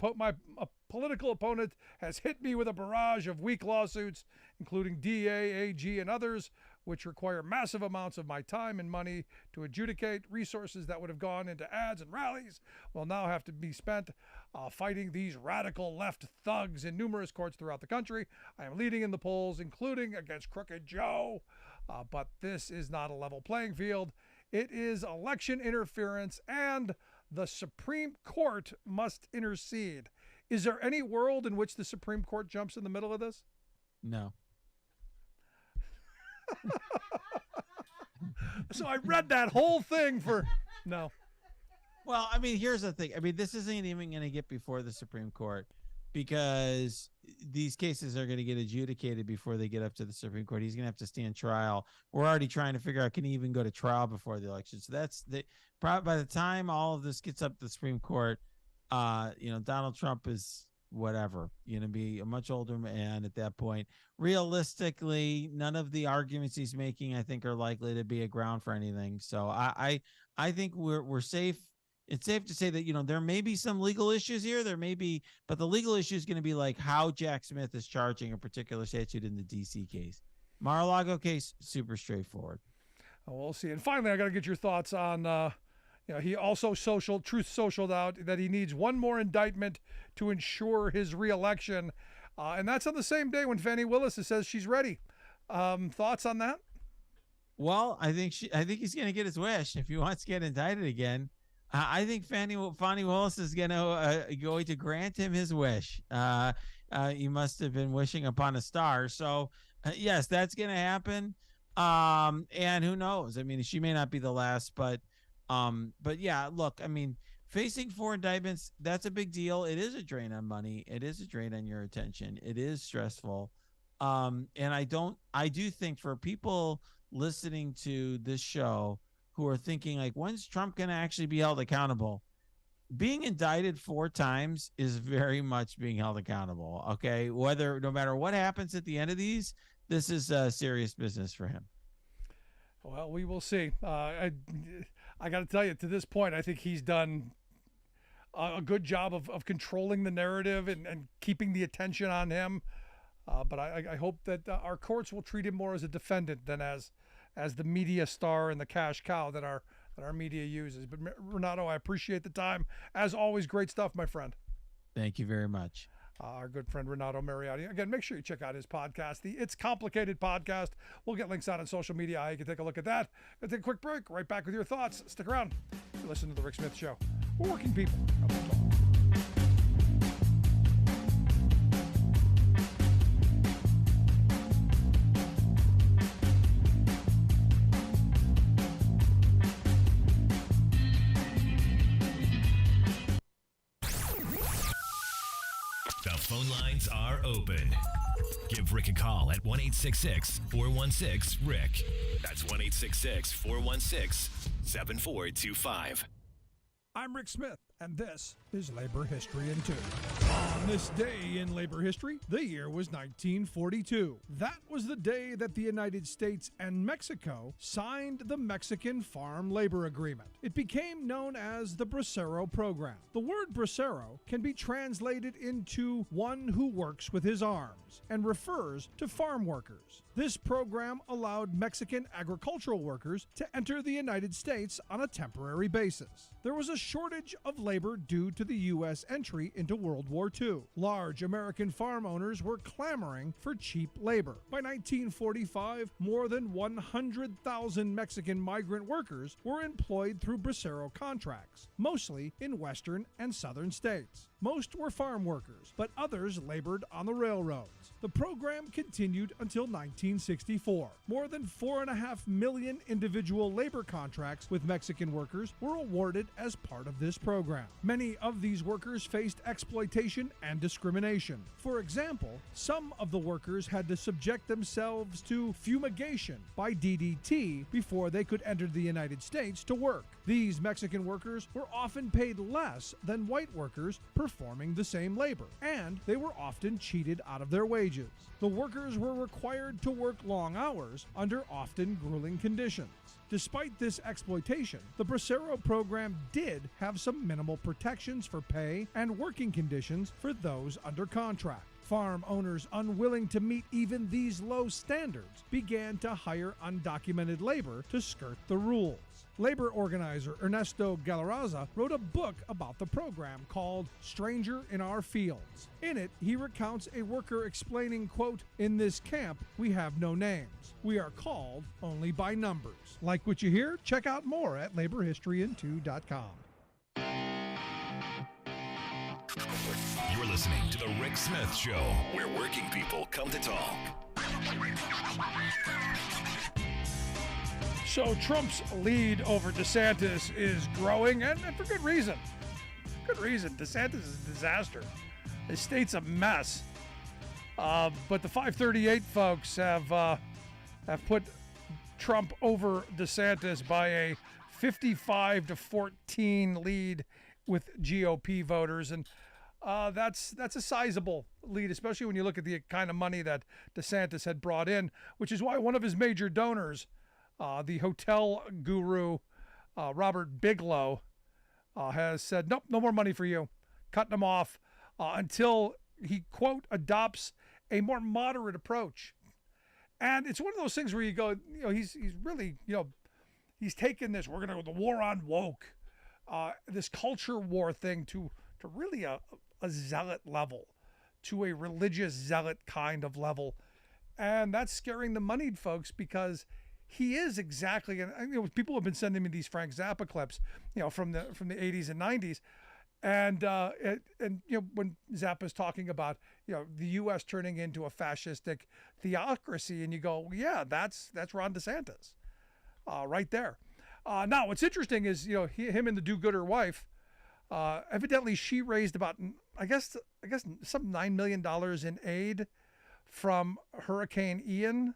political opponent has hit me with a barrage of weak lawsuits, including DA, AG, and others, which require massive amounts of my time and money to adjudicate. Resources that would have gone into ads and rallies will now have to be spent fighting these radical left thugs in numerous courts throughout the country. I am leading in the polls, including against Crooked Joe. But this is not a level playing field. It is election interference, and the Supreme Court must intercede. Is there any world in which the Supreme Court jumps in the middle of this? No. So I read that whole thing no. Well, I mean, here's the thing. I mean, this isn't even going to get before the Supreme Court because these cases are going to get adjudicated before they get up to the Supreme Court. He's going to have to stand trial. We're already trying to figure out, can he even go to trial before the election? So by the time all of this gets up to the Supreme Court, Donald Trump is whatever, be a much older man at that point. Realistically, none of the arguments he's making, I think, are likely to be a ground for anything. So I think we're safe. It's safe to say that, there may be some legal issues here. There may be, but the legal issue is going to be like how Jack Smith is charging a particular statute in the DC case. Mar-a-Lago case, super straightforward. We'll see. And finally, I got to get your thoughts on, he also socialed out that he needs one more indictment to ensure his reelection. And that's on the same day when Fani Willis says she's ready. Thoughts on that? Well, I think he's going to get his wish if he wants to get indicted again. I think Fani Willis is going to grant him his wish. He must have been wishing upon a star. So, yes, that's going to happen. And who knows? I mean, she may not be the last, but yeah, look, I mean, facing 4 indictments, that's a big deal. It is a drain on money. It is a drain on your attention. It is stressful. And I do think for people listening to this show who are thinking like, when's Trump going to actually be held accountable? Being indicted 4 times is very much being held accountable. Okay. No matter what happens at the end of these, this is serious business for him. Well, we will see. I got to tell you, to this point, I think he's done a good job of controlling the narrative and keeping the attention on him. But I hope that our courts will treat him more as a defendant than as the media star and the cash cow that our media uses. But Renato, I appreciate the time. As always, great stuff, my friend. Thank you very much. Our good friend Renato Mariotti. Again, make sure you check out his podcast, the It's Complicated podcast. We'll get links on social media. You can take a look at that. Gonna take a quick break. Right back with your thoughts. Stick around. You listen to the Rick Smith Show. We're working people. phone lines are open. Give Rick a call at 1-866-416-RICK. That's 1-866-416-7425. I'm Rick Smith, and this is Labor History in 2. On this day in labor history, the year was 1942. That was the day that the United States and Mexico signed the Mexican Farm Labor Agreement. It became known as the Bracero Program. The word bracero can be translated into one who works with his arms and refers to farm workers. This program allowed Mexican agricultural workers to enter the United States on a temporary basis. There was a shortage of labor due to the U.S. entry into World War II. Large American farm owners were clamoring for cheap labor. By 1945, more than 100,000 Mexican migrant workers were employed through bracero contracts, mostly in western and southern states. Most were farm workers, but others labored on the railroads. The program continued until 1964. More than 4.5 million individual labor contracts with Mexican workers were awarded as part of this program. Many of these workers faced exploitation and discrimination. For example, some of the workers had to subject themselves to fumigation by DDT before they could enter the United States to work. These Mexican workers were often paid less than white workers performing the same labor, and they were often cheated out of their wages. The workers were required to work long hours under often grueling conditions. Despite this exploitation, the Bracero program did have some minimal protections for pay and working conditions for those under contract. Farm owners unwilling to meet even these low standards began to hire undocumented labor to skirt the rules. Labor organizer Ernesto Galarraza wrote a book about the program called Stranger in Our Fields. In it, he recounts a worker explaining, quote, "In this camp, we have no names. We are called only by numbers." Like what you hear? Check out more at laborhistoryin2.com. You're listening to The Rick Smith Show, where working people come to talk. So Trump's lead over DeSantis is growing, and for good reason. Good reason. DeSantis is a disaster. The state's a mess. But the 538 folks have put Trump over DeSantis by a 55-14 lead with GOP voters, and that's a sizable lead, especially when you look at the kind of money that DeSantis had brought in, which is why one of his major donors, the hotel guru, Robert Bigelow, has said, nope, no more money for you. Cutting him off until he, quote, adopts a more moderate approach. And it's one of those things where you go, he's really, he's taken this, we're going to go the war on woke, this culture war thing to really a zealot level, to a religious zealot kind of level. And that's scaring the moneyed folks, because he is exactly, and people have been sending me these Frank Zappa clips, from the 80s and 90s, and when Zappa's talking about the U.S. turning into a fascistic theocracy, and you go, yeah, that's Ron DeSantis, right there. Now, what's interesting is him and the do-gooder wife, evidently she raised about I guess some $9 million in aid from Hurricane Ian.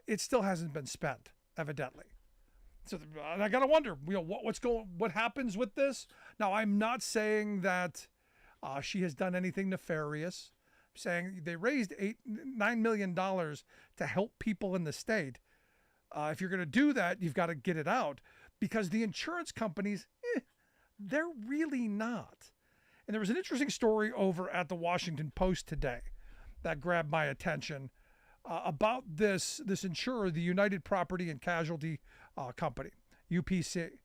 It still hasn't been spent, evidently. So I gotta wonder, what happens with this? Now, I'm not saying that she has done anything nefarious. I'm saying they raised $9 million to help people in the state. If you're gonna do that, you've got to get it out, because the insurance companies, they're really not. And there was an interesting story over at the Washington Post today that grabbed my attention. About this insurer, the United Property and Casualty Company, UPC.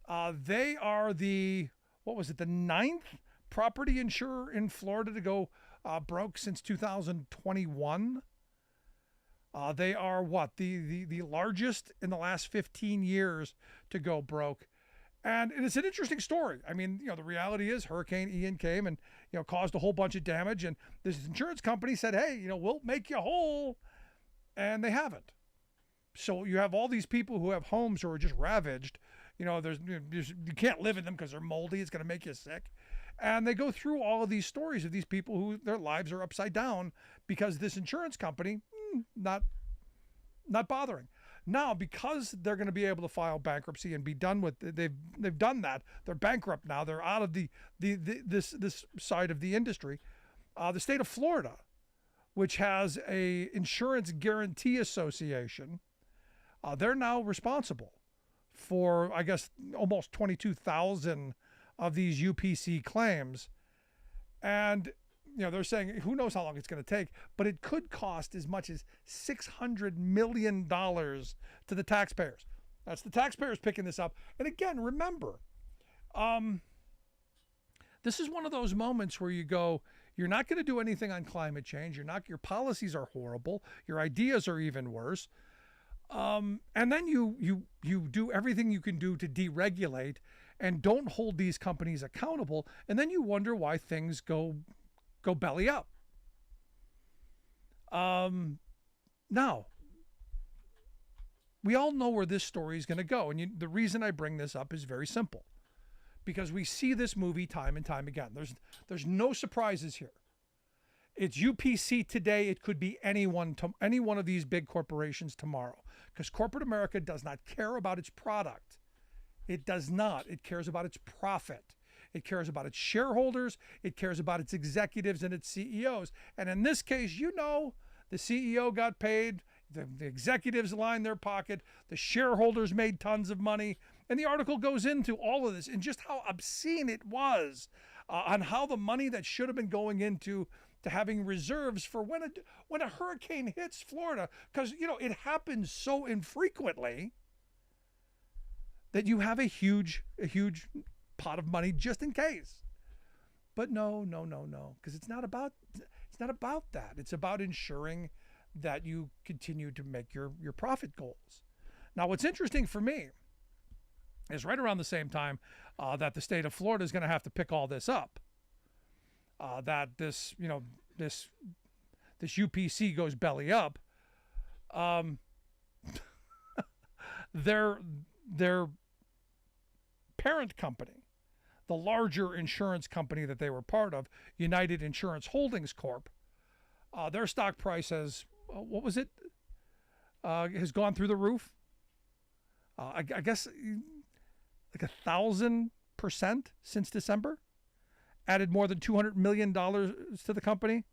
They are the 9th property insurer in Florida to go broke since 2021. They are the largest in the last 15 years to go broke. And it's an interesting story. I mean, the reality is Hurricane Ian came and, caused a whole bunch of damage. And this insurance company said, hey, we'll make you whole. And they haven't. So you have all these people who have homes who are just ravaged. You can't live in them because they're moldy. It's going to make you sick. And they go through all of these stories of these people who their lives are upside down because this insurance company, not bothering. Now, because they're going to be able to file bankruptcy and be done with it, they've done that. They're bankrupt now. They're out of this side of the industry. The state of Florida, which has a insurance guarantee association, they're now responsible for, I guess, almost 22,000 of these UPC claims. And they're saying who knows how long it's going to take, but it could cost as much as $600 million to the taxpayers. That's the taxpayers picking this up. And again, remember, this is one of those moments where you go, you're not going to do anything on climate change. Your policies are horrible. Your ideas are even worse. And then you do everything you can do to deregulate and don't hold these companies accountable. And then you wonder why things go belly up. Now, we all know where this story is going to go. And the reason I bring this up is very simple. Because we see this movie time and time again. There's no surprises here. It's UPC today. It could be any one of these big corporations tomorrow. Because corporate America does not care about its product. It does not. It cares about its profit. It cares about its shareholders. It cares about its executives and its CEOs. And in this case, the CEO got paid. The executives lined their pocket. The shareholders made tons of money. And the article goes into all of this and just how obscene it was on how the money that should have been going into having reserves for when a hurricane hits Florida, because it happens so infrequently that you have a huge pot of money just in case. But no, because it's not about that. It's about ensuring that you continue to make your profit goals. Now, what's interesting for me is right around the same time that the state of Florida is going to have to pick all this up, that this UPC goes belly up, their parent company, the larger insurance company that they were part of, United Insurance Holdings Corp., their stock price has, has gone through the roof. I guess like 1,000% since December. Added more than $200 million to the company.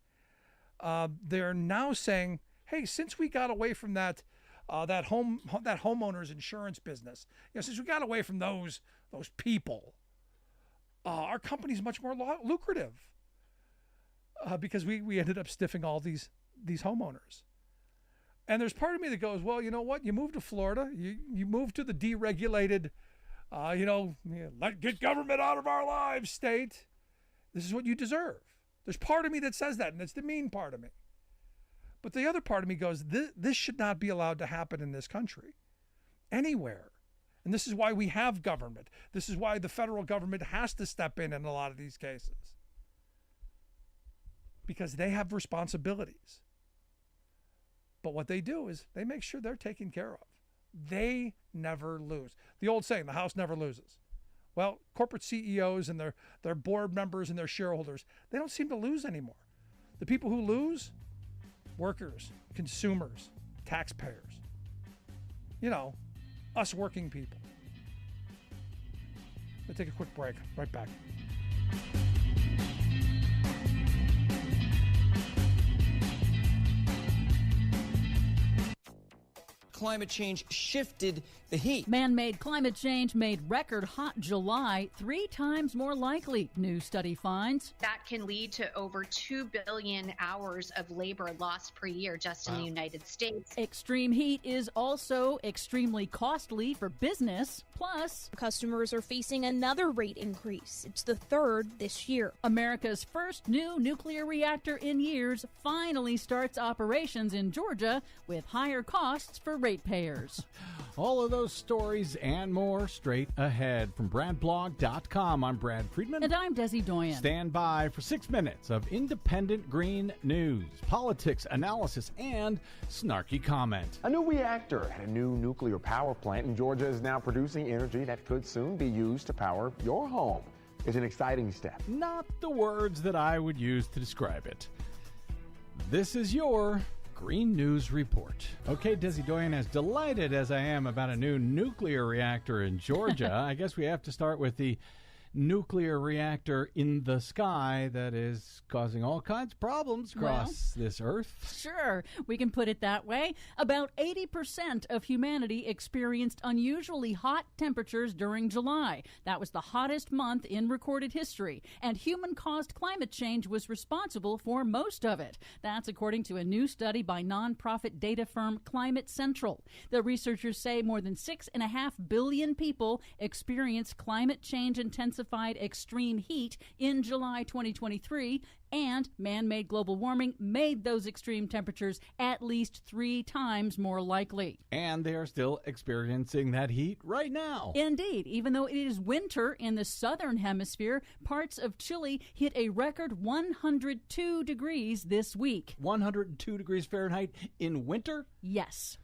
They're now saying, hey, since we got away from that homeowners insurance business, since we got away from those people, our company's much more lucrative because we ended up stiffing all these homeowners. And there's part of me that goes, well, you know what? You moved to Florida. You moved to the deregulated, get government out of our lives state. This is what you deserve. There's part of me that says that, and it's the mean part of me. But the other part of me goes, this should not be allowed to happen in this country, anywhere. And this is why we have government. This is why the federal government has to step in a lot of these cases. Because they have responsibilities. But what they do is they make sure they're taken care of. They never lose. The old saying, the house never loses. Well, corporate CEOs and their board members and their shareholders, they don't seem to lose anymore. The people who lose, workers, consumers, taxpayers. Us working people. We'll take a quick break. Right back. Climate change shifted the heat. Man-made climate change made record hot July 3 times more likely, new study finds. That can lead to over 2 billion hours of labor lost per year just in the United States. Extreme heat is also extremely costly for business. Plus, customers are facing another rate increase. It's the third this year. America's first new nuclear reactor in years finally starts operations in Georgia with higher costs for ratepayers. All of those stories and more straight ahead from BradBlog.com. I'm Brad Friedman. And I'm Desi Doyen. Stand by for 6 minutes of independent green news, politics, analysis, and snarky comment. A new reactor at a new nuclear power plant in Georgia is now producing energy that could soon be used to power your home. is an exciting step. Not the words that I would use to describe it. This is your Green News Report. Okay, Desi Doyen, as delighted as I am about a new nuclear reactor in Georgia, I guess we have to start with the nuclear reactor in the sky that is causing all kinds of problems across this earth. Sure, we can put it that way. About 80% of humanity experienced unusually hot temperatures during July. That was the hottest month in recorded history, and human-caused climate change was responsible for most of it. That's according to a new study by nonprofit data firm Climate Central. The researchers say more than 6.5 billion people experienced climate change intensified extreme heat in July 2023, and man-made global warming made those extreme temperatures at least 3 times more likely. And they are still experiencing that heat right now. Indeed. Even though it is winter in the southern hemisphere, parts of Chile hit a record 102 degrees this week. 102 degrees Fahrenheit in winter? Yes.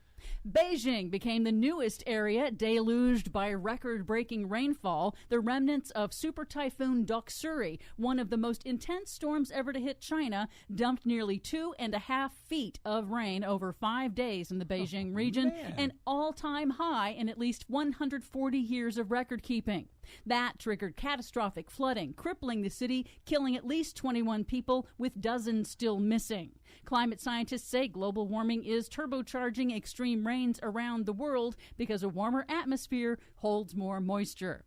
Beijing became the newest area deluged by record-breaking rainfall, the remnants of Super Typhoon Doksuri, one of the most intense storms ever to hit China, dumped nearly 2.5 feet of rain over 5 days in the Beijing region, an all-time high in at least 140 years of record-keeping. That triggered catastrophic flooding, crippling the city, killing at least 21 people, with dozens still missing. Climate scientists say global warming is turbocharging extreme rains around the world because a warmer atmosphere holds more moisture.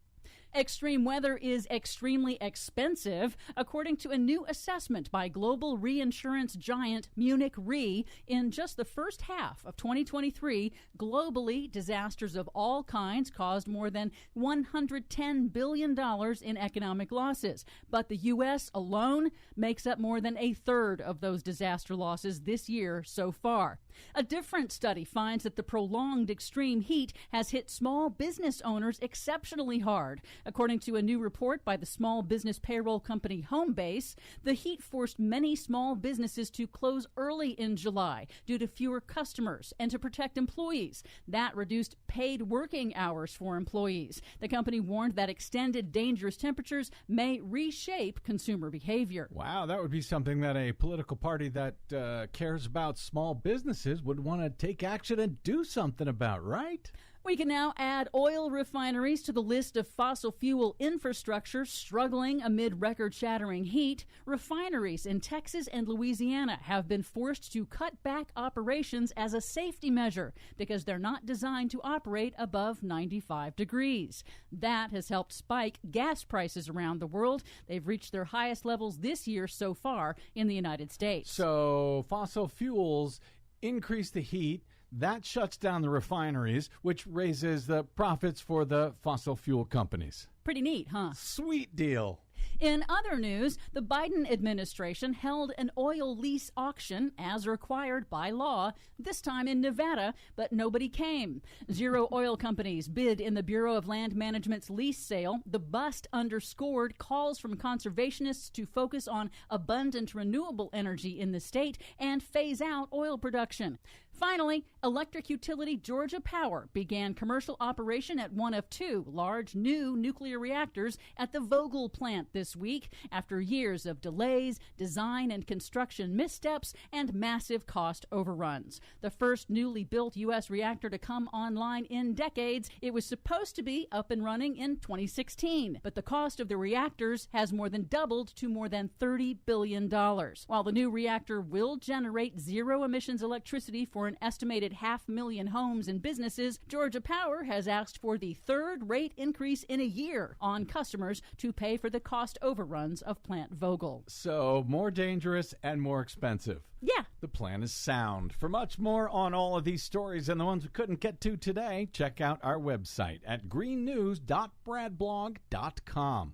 Extreme weather is extremely expensive, according to a new assessment by global reinsurance giant Munich Re. In just the first half of 2023, globally, disasters of all kinds caused more than $110 billion in economic losses. But the U.S. alone makes up more than a third of those disaster losses this year so far. A different study finds that the prolonged extreme heat has hit small business owners exceptionally hard. According to a new report by the small business payroll company Homebase, the heat forced many small businesses to close early in July due to fewer customers and to protect employees. That reduced paid working hours for employees. The company warned that extended dangerous temperatures may reshape consumer behavior. Wow, that would be something that a political party that cares about small businesses would want to take action and do something about, right? We can now add oil refineries to the list of fossil fuel infrastructure struggling amid record-shattering heat. Refineries in Texas and Louisiana have been forced to cut back operations as a safety measure because they're not designed to operate above 95 degrees. That has helped spike gas prices around the world. They've reached their highest levels this year so far in the United States. So fossil fuels increase the heat. That shuts down the refineries, which raises the profits for the fossil fuel companies. Pretty neat, huh? Sweet deal. In other news, the Biden administration held an oil lease auction as required by law, this time in Nevada, but nobody came. 0 oil companies bid in the Bureau of Land Management's lease sale. The bust underscored calls from conservationists to focus on abundant renewable energy in the state and phase out oil production. Finally, electric utility Georgia Power began commercial operation at one of 2 large new nuclear reactors at the Vogtle plant this week after years of delays, design and construction missteps, and massive cost overruns. The first newly built U.S. reactor to come online in decades. It was supposed to be up and running in 2016, but the cost of the reactors has more than doubled to more than $30 billion. While the new reactor will generate zero emissions electricity for an estimated 500,000 homes and businesses, Georgia Power has asked for the 3rd rate increase in a year on customers to pay for the cost overruns of Plant Vogtle. So more dangerous and more expensive. Yeah. The plan is sound. For much more on all of these stories and the ones we couldn't get to today, check out our website at greennews.bradblog.com.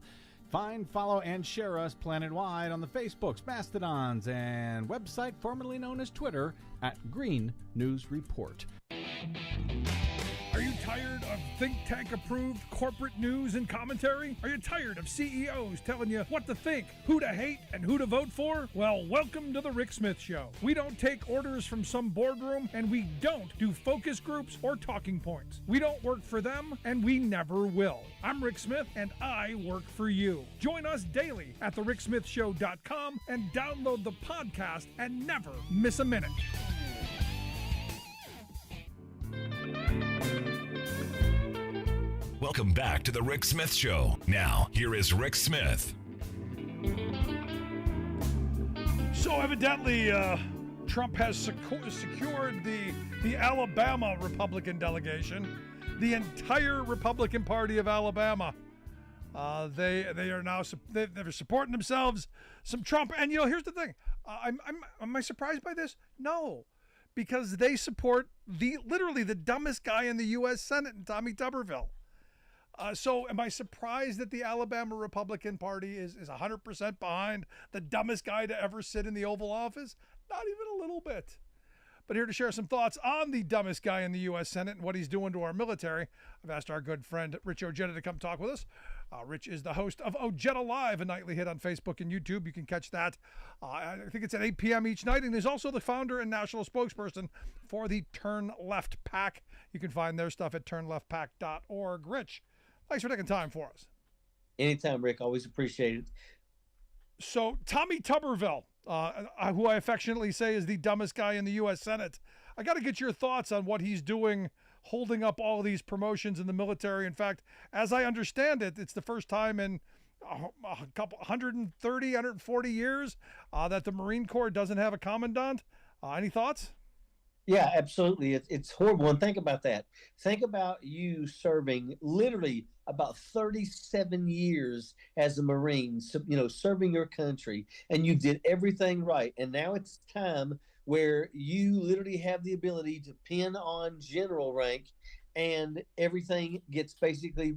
Find, follow, and share us planet-wide on the Facebooks, Mastodons, and website formerly known as Twitter at Green News Report. Are you tired tired of think tank approved corporate news and commentary? Are you tired of CEOs telling you what to think, who to hate, and who to vote for? Well, welcome to the Rick Smith Show. We don't take orders from some boardroom, and we don't do focus groups or talking points. We don't work for them, and we never will. I'm Rick Smith, and I work for you. Join us daily at thericksmithshow.com and download the podcast and never miss a minute. Welcome back to the Rick Smith Show. Now, here is Rick Smith. So evidently, Trump has secured the Alabama Republican delegation, the entire Republican Party of Alabama. They are now they're supporting themselves some Trump. And here's the thing: am I surprised by this? No, because they support literally the dumbest guy in the U.S. Senate, Tommy Tuberville. So am I surprised that the Alabama Republican Party is 100% behind the dumbest guy to ever sit in the Oval Office? Not even a little bit. But here to share some thoughts on the dumbest guy in the U.S. Senate and what he's doing to our military, I've asked our good friend Rich Ojeda to come talk with us. Rich is the host of Ojeda Live, a nightly hit on Facebook and YouTube. You can catch that. I think it's at 8 p.m. each night. And he's also the founder and national spokesperson for the Turn Left PAC. You can find their stuff at turnleftpac.org. Rich, thanks for taking time for us. Anytime, Rick. Always appreciate it. So Tommy Tuberville, who I affectionately say is the dumbest guy in the U.S. Senate, I got to get your thoughts on what he's doing, holding up all these promotions in the military. In fact, as I understand it, it's the first time in a couple 130, 140 years that the Marine Corps doesn't have a commandant. Any thoughts? Yeah, absolutely. It's horrible. And think about that. Think about you serving literally about 37 years as a Marine, serving your country, and you did everything right. And now it's time where you literally have the ability to pin on general rank, and everything gets basically,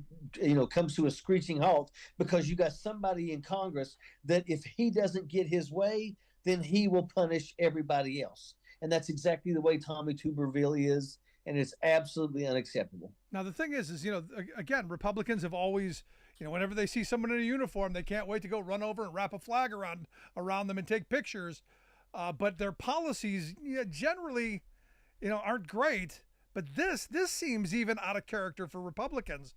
comes to a screeching halt because you got somebody in Congress that if he doesn't get his way, then he will punish everybody else. And that's exactly the way Tommy Tuberville is, and it's absolutely unacceptable. Now, the thing is, again, Republicans have always, whenever they see someone in a uniform, they can't wait to go run over and wrap a flag around them and take pictures. But their policies generally, aren't great. But this seems even out of character for Republicans.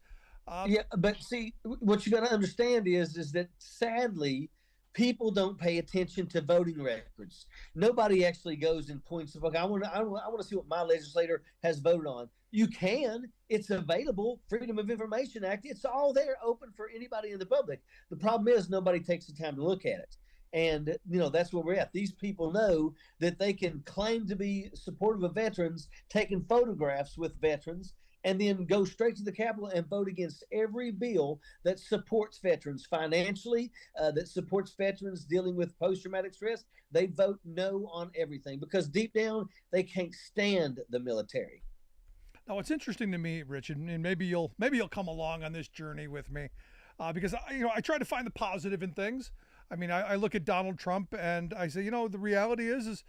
Yeah, but see, what you got to understand is that sadly, people don't pay attention to voting records. Nobody actually goes and points to, I want to see what my legislator has voted on. You can. It's available. Freedom of Information Act. It's all there, open for anybody in the public. The problem is nobody takes the time to look at it. And, that's where we're at. These people know that they can claim to be supportive of veterans, taking photographs with veterans, and then go straight to the Capitol and vote against every bill that supports veterans financially, that supports veterans dealing with post-traumatic stress. They vote no on everything because deep down, they can't stand the military. Now, what's interesting to me, Rich, and maybe you'll come along on this journey with me, because I try to find the positive in things. I mean, I look at Donald Trump and I say, the reality is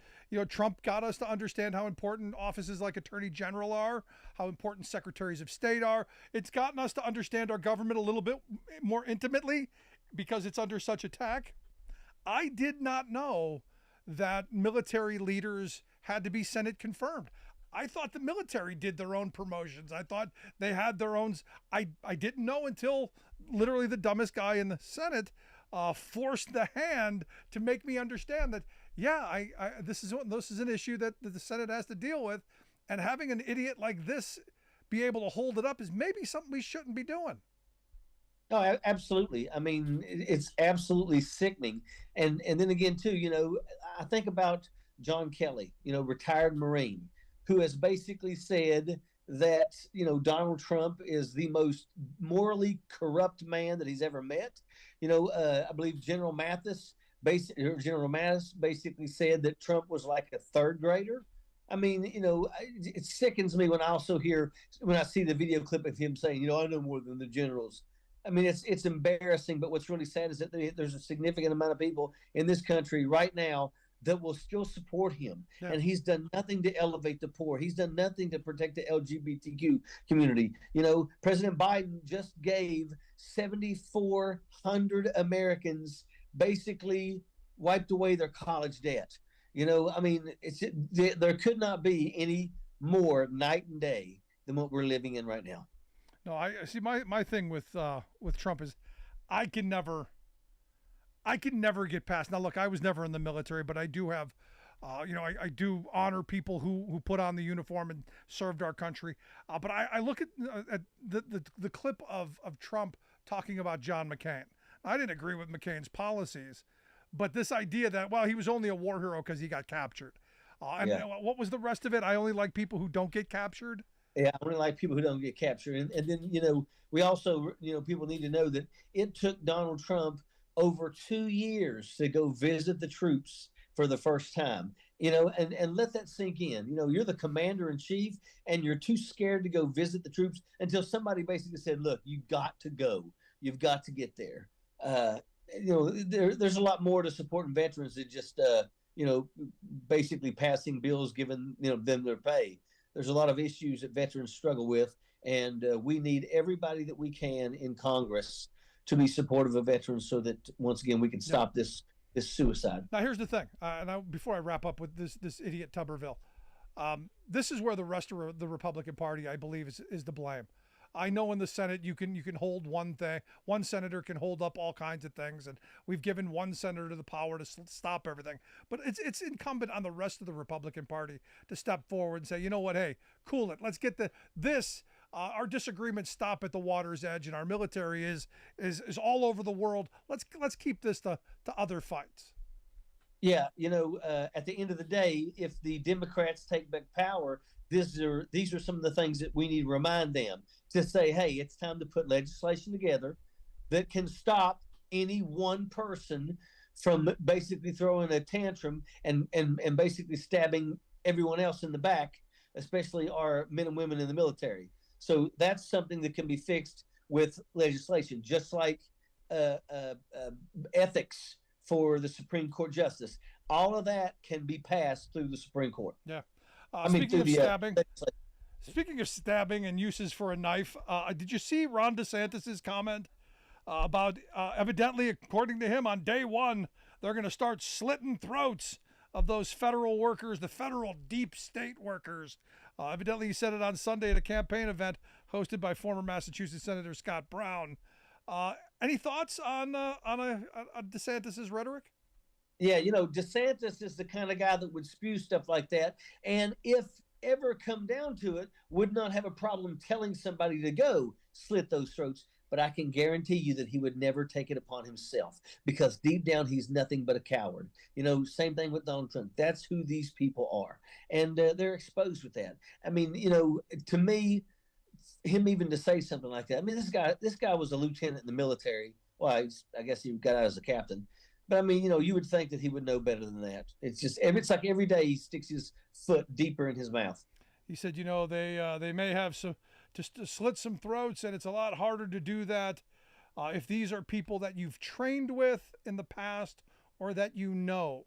Trump got us to understand how important offices like Attorney General are, how important Secretaries of State are. It's gotten us to understand our government a little bit more intimately because it's under such attack. I did not know that military leaders had to be Senate confirmed. I thought the military did their own promotions. I thought they had their own. I didn't know until literally the dumbest guy in the Senate forced the hand to make me understand that, this is an issue that the Senate has to deal with. And having an idiot like this be able to hold it up is maybe something we shouldn't be doing. No, absolutely. I mean, it's absolutely sickening. And then again, too, I think about John Kelly, retired Marine, who has basically said that, Donald Trump is the most morally corrupt man that he's ever met. I believe General Mattis basically said that Trump was like a third grader. I mean, it sickens me when I see the video clip of him saying, I know more than the generals. I mean, it's embarrassing, but what's really sad is that there's a significant amount of people in this country right now that will still support him. Yeah. And he's done nothing to elevate the poor. He's done nothing to protect the LGBTQ community. President Biden just gave 7,400 Americans basically wiped away their college debt. There could not be any more night and day than what we're living in right now. No, I see. My thing with Trump is, I can never get past. Now, look, I was never in the military, but I do have, I do honor people who put on the uniform and served our country. But I look at the clip of Trump talking about John McCain. I didn't agree with McCain's policies, but this idea that, well, he was only a war hero because he got captured. What was the rest of it? I only like people who don't get captured. Yeah, I only like people who don't get captured. And then, we also, people need to know that it took Donald Trump over 2 years to go visit the troops for the first time, and let that sink in. You're the commander in chief and you're too scared to go visit the troops until somebody basically said, look, you got to go. You've got to get there. There's a lot more to supporting veterans than just, basically passing bills, giving, them their pay. There's a lot of issues that veterans struggle with, and we need everybody that we can in Congress to be supportive of veterans so that, once again, we can stop this suicide. Now, here's the thing, before I wrap up with this idiot Tuberville, this is where the rest of the Republican Party, I believe, is to blame. I know in the Senate you can hold one thing. One senator can hold up all kinds of things, and we've given one senator the power to stop everything. But it's incumbent on the rest of the Republican Party to step forward and say, you know what, hey, cool it. Let's get our disagreements stop at the water's edge, and our military is all over the world. Let's keep this to other fights. Yeah, at the end of the day, if the Democrats take back power, these are some of the things that we need to remind them to say, hey, it's time to put legislation together that can stop any one person from basically throwing a tantrum and basically stabbing everyone else in the back, especially our men and women in the military. So that's something that can be fixed with legislation, just like ethics for the Supreme Court justice. All of that can be passed through the Supreme Court. Yeah. Speaking of stabbing and uses for a knife, did you see Ron DeSantis's comment about evidently, according to him, on day one, they're going to start slitting throats of those federal workers, the federal deep state workers. Evidently, he said it on Sunday at a campaign event hosted by former Massachusetts Senator Scott Brown. Any thoughts on DeSantis's rhetoric? Yeah, DeSantis is the kind of guy that would spew stuff like that. And if ever come down to it, would not have a problem telling somebody to go slit those throats. But I can guarantee you that he would never take it upon himself, because deep down, he's nothing but a coward. Same thing with Donald Trump. That's who these people are. And they're exposed with that. I mean, to me, him even to say something like that. I mean, this guy was a lieutenant in the military. Well, I guess he got out as a captain. But I mean, you would think that he would know better than that. It's like every day he sticks his foot deeper in his mouth. He said, they may have some to slit some throats, and it's a lot harder to do that if these are people that you've trained with in the past or that you know.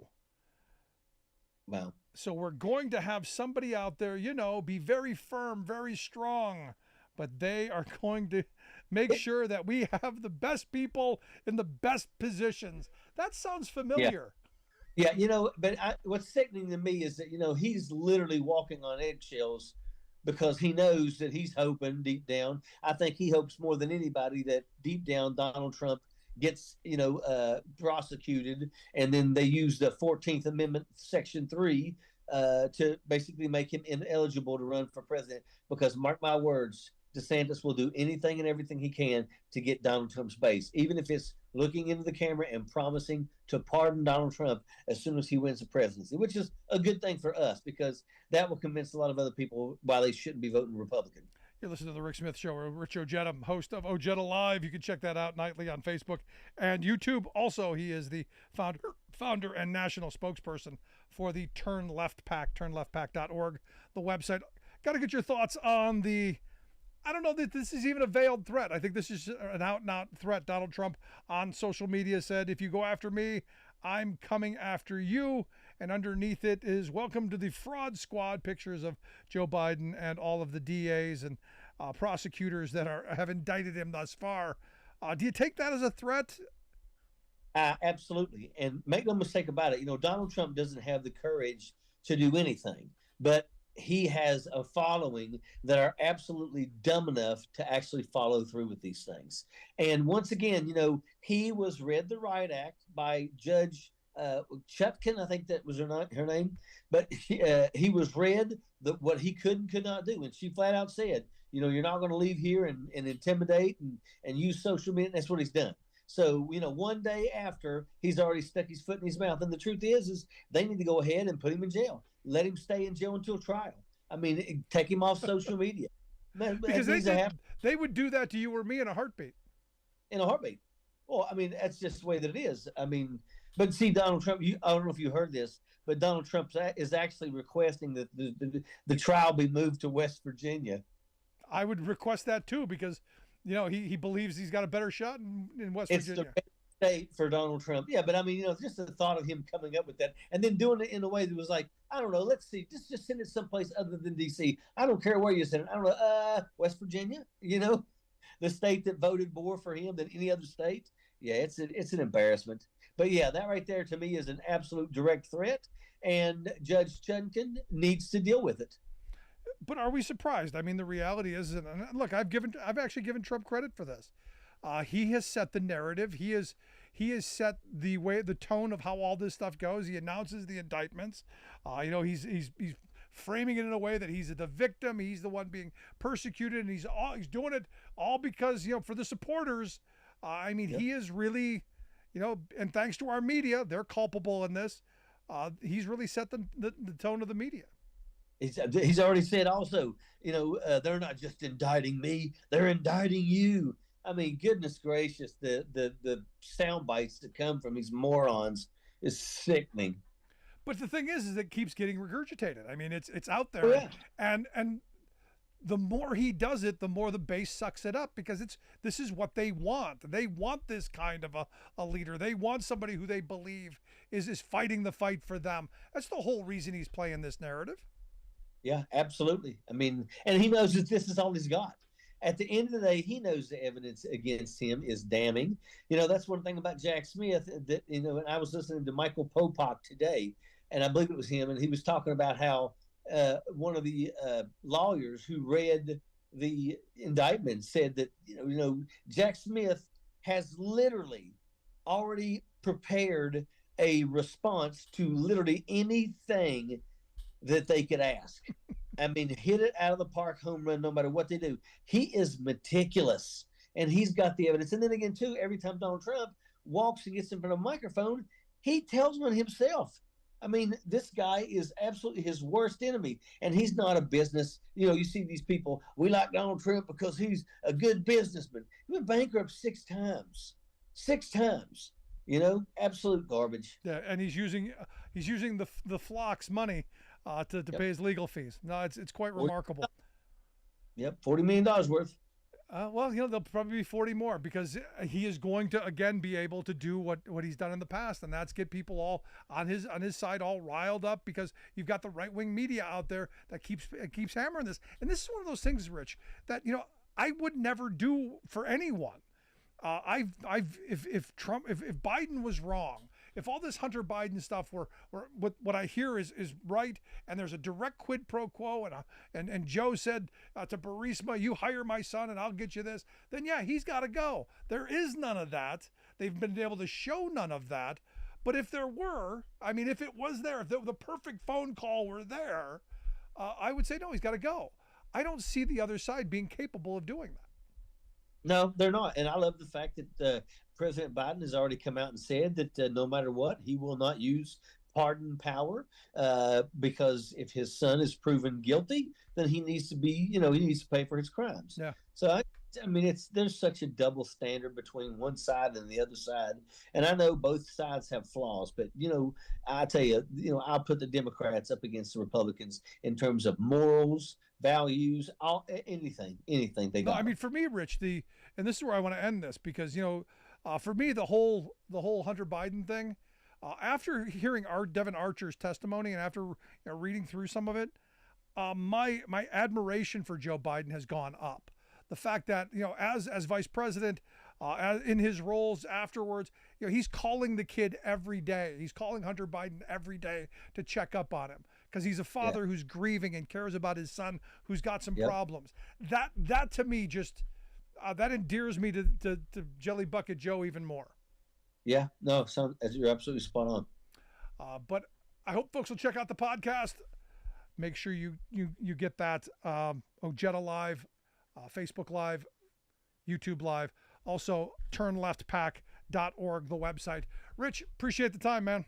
Wow. So we're going to have somebody out there, be very firm, very strong, but they are going to make sure that we have the best people in the best positions. That sounds familiar. Yeah, but what's sickening to me is that, he's literally walking on eggshells because he knows that he's hoping deep down. I think he hopes more than anybody that deep down Donald Trump gets, prosecuted, and then they use the 14th Amendment, Section 3, to basically make him ineligible to run for president. Because mark my words, DeSantis will do anything and everything he can to get Donald Trump's base, even if it's looking into the camera and promising to pardon Donald Trump as soon as he wins the presidency, which is a good thing for us, because that will convince a lot of other people why they shouldn't be voting Republican. You're listening to The Rick Smith Show. Rich Ojeda, host of Ojeda Live. You can check that out nightly on Facebook and YouTube. Also, he is the founder and national spokesperson for the Turn Left PAC, turnleftpac.org, the website. Got to get your thoughts on I don't know that this is even a veiled threat. I think this is an out-and-out threat. Donald Trump on social media said, if you go after me, I'm coming after you. and underneath it is "Welcome to the Fraud Squad." Pictures of Joe Biden and all of the DAs and prosecutors that have indicted him thus far. Do you take that as a threat? Absolutely. And make no mistake about it. Donald Trump doesn't have the courage to do anything, but he has a following that are absolutely dumb enough to actually follow through with these things. And once again, he was read the Riot Act by Judge Chutkan, I think that was her name, but he was read what he could not do. And she flat out said, you're not going to leave here and intimidate and use social media. And that's what he's done. So, one day after, he's already stuck his foot in his mouth. And the truth is they need to go ahead and put him in jail. Let him stay in jail until trial. I mean, take him off social media. Because they would do that to you or me in a heartbeat. In a heartbeat. Well, I mean, that's just the way that it is. I mean, but see, Donald Trump, I don't know if you heard this, but Donald Trump is actually requesting that the trial be moved to West Virginia. I would request that too, because he believes he's got a better shot in West Virginia. It's the state for Donald Trump. Yeah, but I mean, just the thought of him coming up with that and then doing it in a way that was like, I don't know, let's see, just send it someplace other than D.C. I don't care where you send it. I don't know, West Virginia, the state that voted more for him than any other state. Yeah, it's an embarrassment. But yeah, that right there to me is an absolute direct threat, and Judge Chutkan needs to deal with it. But are we surprised? I mean, the reality is, and look, I've actually given Trump credit for this. He has set the narrative. He has set the tone of how all this stuff goes. He announces the indictments. He's framing it in a way that he's the victim. He's the one being persecuted, and he's doing it all because for the supporters. He is really, and thanks to our media, they're culpable in this. He's really set the tone of the media. He's already said also, they're not just indicting me, they're indicting you. I mean, goodness gracious, the sound bites that come from these morons is sickening. But the thing is it keeps getting regurgitated. I mean, it's out there. Oh, yeah. And the more he does it, the more the base sucks it up, because this is what they want. They want this kind of a leader. They want somebody who they believe is fighting the fight for them. That's the whole reason he's playing this narrative. Yeah, absolutely. I mean, and he knows that this is all he's got. At the end of the day, he knows the evidence against him is damning. That's one thing about Jack Smith that, and I was listening to Michael Popak today, and I believe it was him, and he was talking about how one of the lawyers who read the indictment said that, Jack Smith has literally already prepared a response to literally anything that they could ask. I mean, hit it out of the park, home run, no matter what they do. He is meticulous, and he's got the evidence. And then again, too, every time Donald Trump walks and gets in front of a microphone, he tells one himself. I mean, this guy is absolutely his worst enemy, and he's not a business. You see these people, we like Donald Trump because he's a good businessman. He went bankrupt 6 times. 6 times. Absolute garbage. Yeah, and he's using the flock's money to pay his legal fees. No, it's quite remarkable. Yep, $40 million worth. Well, there'll probably be 40 more, because he is going to again be able to do what he's done in the past, and that's get people all on his side all riled up, because you've got the right-wing media out there that keeps hammering this. And this is one of those things, Rich, that I would never do for anyone. If Biden was wrong, if all this Hunter Biden stuff were what I hear is right, and there's a direct quid pro quo, and Joe said to Burisma, you hire my son and I'll get you this, then yeah, he's got to go. There is none of that. They've been able to show none of that. But if there were, if it was there, if the perfect phone call were there, I would say no, he's got to go. I don't see the other side being capable of doing that. No, they're not. And I love the fact that President Biden has already come out and said that no matter what, he will not use pardon power because if his son is proven guilty, then he needs to be, he needs to pay for his crimes. Yeah. So, there's such a double standard between one side and the other side. And I know both sides have flaws, but, I tell you, I'll put the Democrats up against the Republicans in terms of morals, values, anything they got. No, for me, Rich, and this is where I want to end this, because for me the whole Hunter Biden thing, After hearing Devin Archer's testimony and after reading through some of it, my admiration for Joe Biden has gone up. The fact that as vice president, in his roles afterwards, he's calling the kid every day. He's calling Hunter Biden every day to check up on him because he's a father who's grieving and cares about his son who's got some problems. That to me just that endears me to Jelly Bucket Joe even more. Yeah, no, you're absolutely spot on. But I hope folks will check out the podcast. Make sure you get that Ojeda Live, Facebook Live, YouTube Live, also turnleftpack.org, the website. Rich, appreciate the time, man.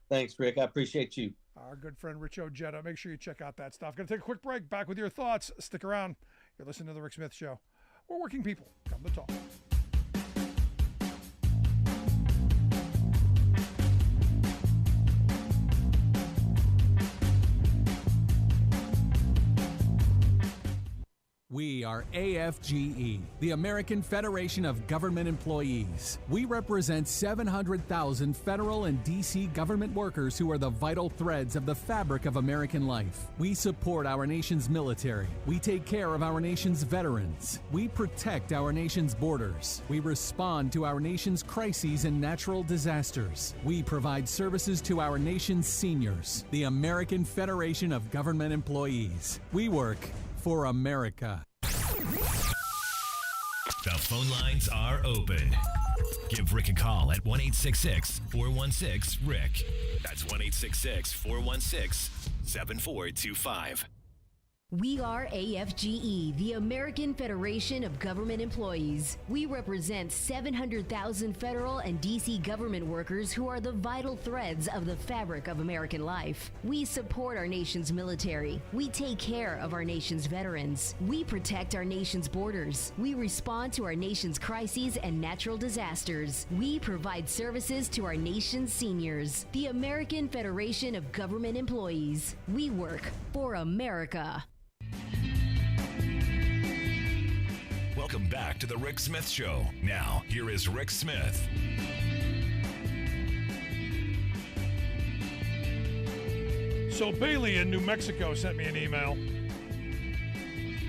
Thanks, Rick. I appreciate you. Our good friend Rich Ojeda. Make sure you check out that stuff. Going to take a quick break. Back with your thoughts. Stick around. You're listening to The Rick Smith Show. We're working people. Come to talk. We are AFGE, the American Federation of Government Employees. We represent 700,000 federal and D.C. government workers who are the vital threads of the fabric of American life. We support our nation's military. We take care of our nation's veterans. We protect our nation's borders. We respond to our nation's crises and natural disasters. We provide services to our nation's seniors. The American Federation of Government Employees. We work for America. The phone lines are open. Give Rick a call at 1-866-416-RICK. That's 1-866-416-7425. We are AFGE, the American Federation of Government Employees. We represent 700,000 federal and D.C. government workers who are the vital threads of the fabric of American life. We support our nation's military. We take care of our nation's veterans. We protect our nation's borders. We respond to our nation's crises and natural disasters. We provide services to our nation's seniors. The American Federation of Government Employees. We work for America. Welcome back to the Rick Smith Show. Now, here is Rick Smith. So Bailey in New Mexico sent me an email.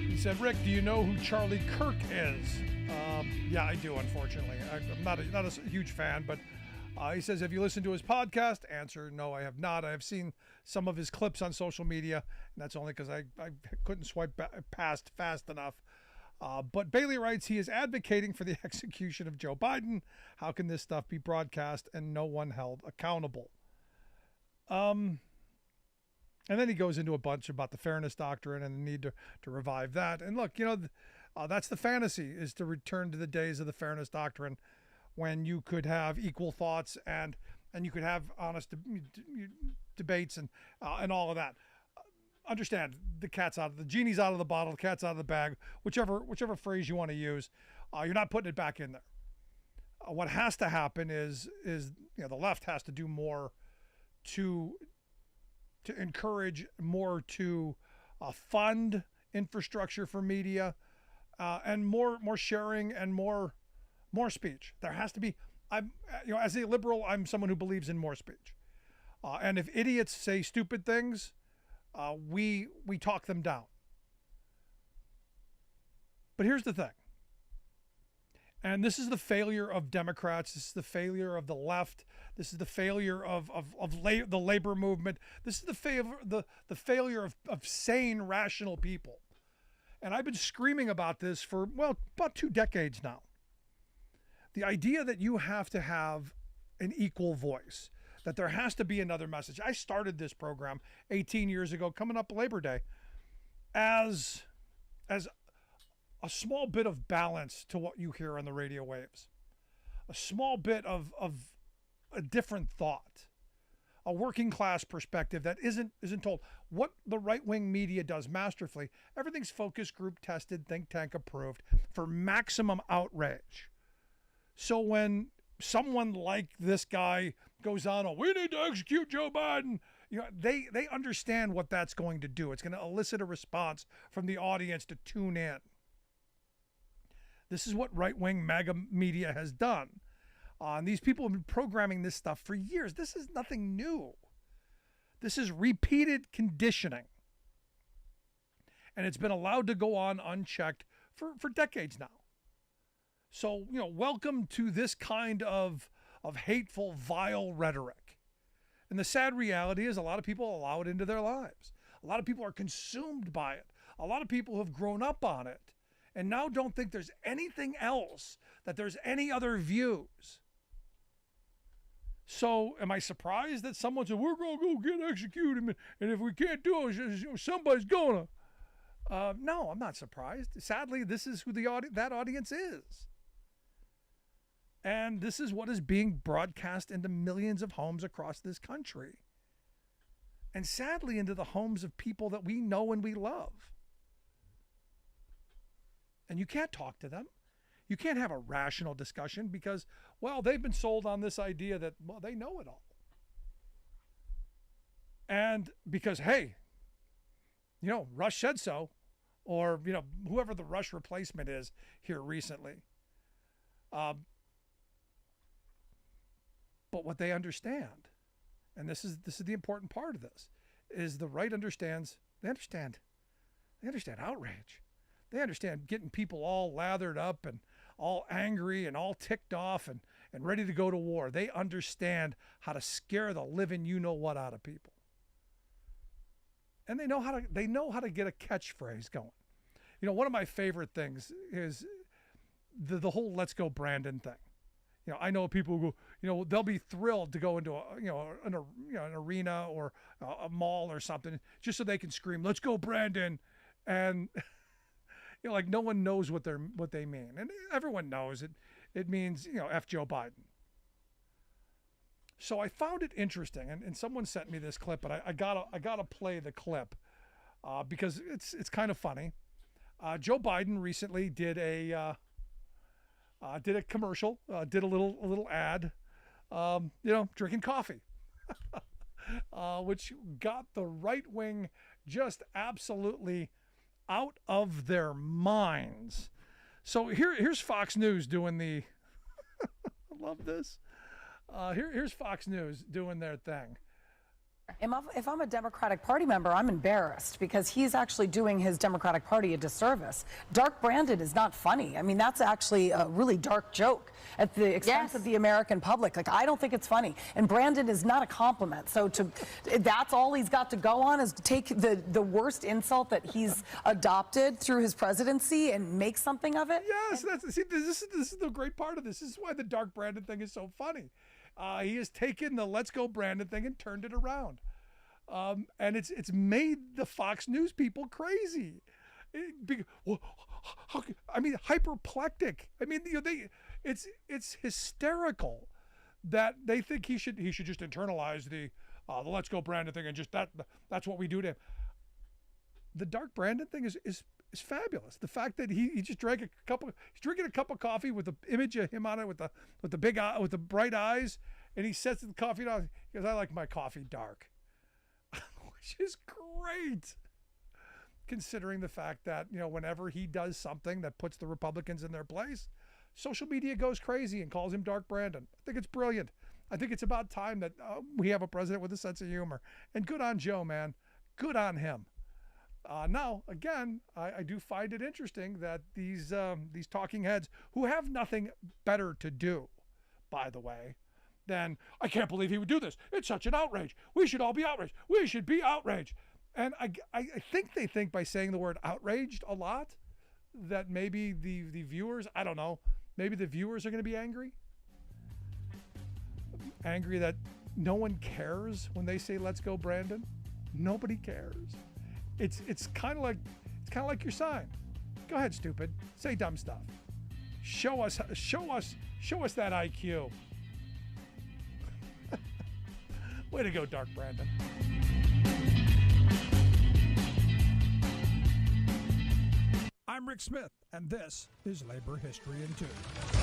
He said, Rick, do you know who Charlie Kirk is? Yeah, I do, unfortunately. I'm not a huge fan, but he says, have you listened to his podcast? Answer, no, I have not. I have seen some of his clips on social media, and that's only because I couldn't swipe past fast enough. But Bailey writes, he is advocating for the execution of Joe Biden. How can this stuff be broadcast and no one held accountable? And then he goes into a bunch about the fairness doctrine and the need to revive that. And look, that's the fantasy, is to return to the days of the fairness doctrine when you could have equal thoughts and you could have honest debates and all of that. Understand, the genie's out of the bottle, the cat's out of the bag, whichever phrase you want to use. You're not putting it back in there. What has to happen is the left has to do more to encourage more to fund infrastructure for media and more sharing and more speech. There has to be. As a liberal, I'm someone who believes in more speech. And if idiots say stupid things, we talk them down. But here's the thing. And this is the failure of Democrats. This is the failure of the left. This is the failure of the labor movement. This is the failure of sane, rational people. And I've been screaming about this for, about 2 decades now. The idea that you have to have an equal voice, that there has to be another message. I started this program 18 years ago, coming up Labor Day, as a small bit of balance to what you hear on the radio waves, a small bit of a different thought, a working class perspective that isn't told. What the right-wing media does masterfully, everything's focus group tested, think tank approved for maximum outrage. So when someone like this guy goes on, we need to execute Joe Biden, they understand what that's going to do. It's going to elicit a response from the audience to tune in. This is what right-wing MAGA media has done. And these people have been programming this stuff for years. This is nothing new. This is repeated conditioning. And it's been allowed to go on unchecked for decades now. So, welcome to this kind of hateful, vile rhetoric. And the sad reality is a lot of people allow it into their lives. A lot of people are consumed by it. A lot of people have grown up on it and now don't think there's anything else, that there's any other views. So am I surprised that someone said, we're going to go get executed, and if we can't do it, somebody's going to? No, I'm not surprised. Sadly, this is who that audience is. And this is what is being broadcast into millions of homes across this country. And sadly, into the homes of people that we know and we love. And you can't talk to them. You can't have a rational discussion because, well, they've been sold on this idea that, well, they know it all. And because, hey, Rush said so, or, whoever the Rush replacement is here recently. But what they understand, and this is the important part of this, is the right understands, they understand outrage. They understand getting people all lathered up and all angry and all ticked off and ready to go to war. They understand how to scare the living you-know-what out of people. And they know how to get a catchphrase going. One of my favorite things is the whole "Let's Go Brandon" thing. I know people who go, they'll be thrilled to go into an arena or a mall or something just so they can scream, "Let's go Brandon," and like no one knows what they mean, and everyone knows it. It means F Joe Biden. So I found it interesting, and someone sent me this clip, but I gotta play the clip because it's kind of funny. Joe Biden recently did a commercial, did a little ad, drinking coffee, which got the right wing just absolutely out of their minds. So here's Fox News doing the, I love this. Here's Fox News doing their thing. If I'm a Democratic Party member, I'm embarrassed because he's actually doing his Democratic Party a disservice. Dark Brandon is not funny. I mean, that's actually a really dark joke at the expense of the American public. Like, I don't think it's funny. And Brandon is not a compliment. So that's all he's got to go on is take the worst insult that he's adopted through his presidency and make something of it. Yes, this is the great part of this. This is why the Dark Brandon thing is so funny. He has taken the "Let's Go Brandon" thing and turned it around. And it's made the Fox News people crazy. Hyperplectic. I mean, it's hysterical that they think he should just internalize the "Let's Go Brandon" thing and just that's what we do to him. The Dark Brandon thing is fabulous. The fact that he just he's drinking a cup of coffee with the image of him on it with the big eye, with the bright eyes, and he sets the coffee down because I like my coffee dark, which is great. Considering the fact that whenever he does something that puts the Republicans in their place, social media goes crazy and calls him Dark Brandon. I think it's brilliant. I think it's about time that we have a president with a sense of humor. And good on Joe, man. Good on him. Now, again, I do find it interesting that these talking heads who have nothing better to do, by the way, than, I can't believe he would do this. It's such an outrage. We should all be outraged. We should be outraged. And I think they think by saying the word outraged a lot that maybe the viewers, I don't know, maybe the viewers are going to be angry. Angry that no one cares when they say "Let's go Brandon." Nobody cares. It's kind of like your sign. Go ahead, stupid. Say dumb stuff. Show us that IQ. Way to go, Dark Brandon. I'm Rick Smith, and this is Labor History in 2.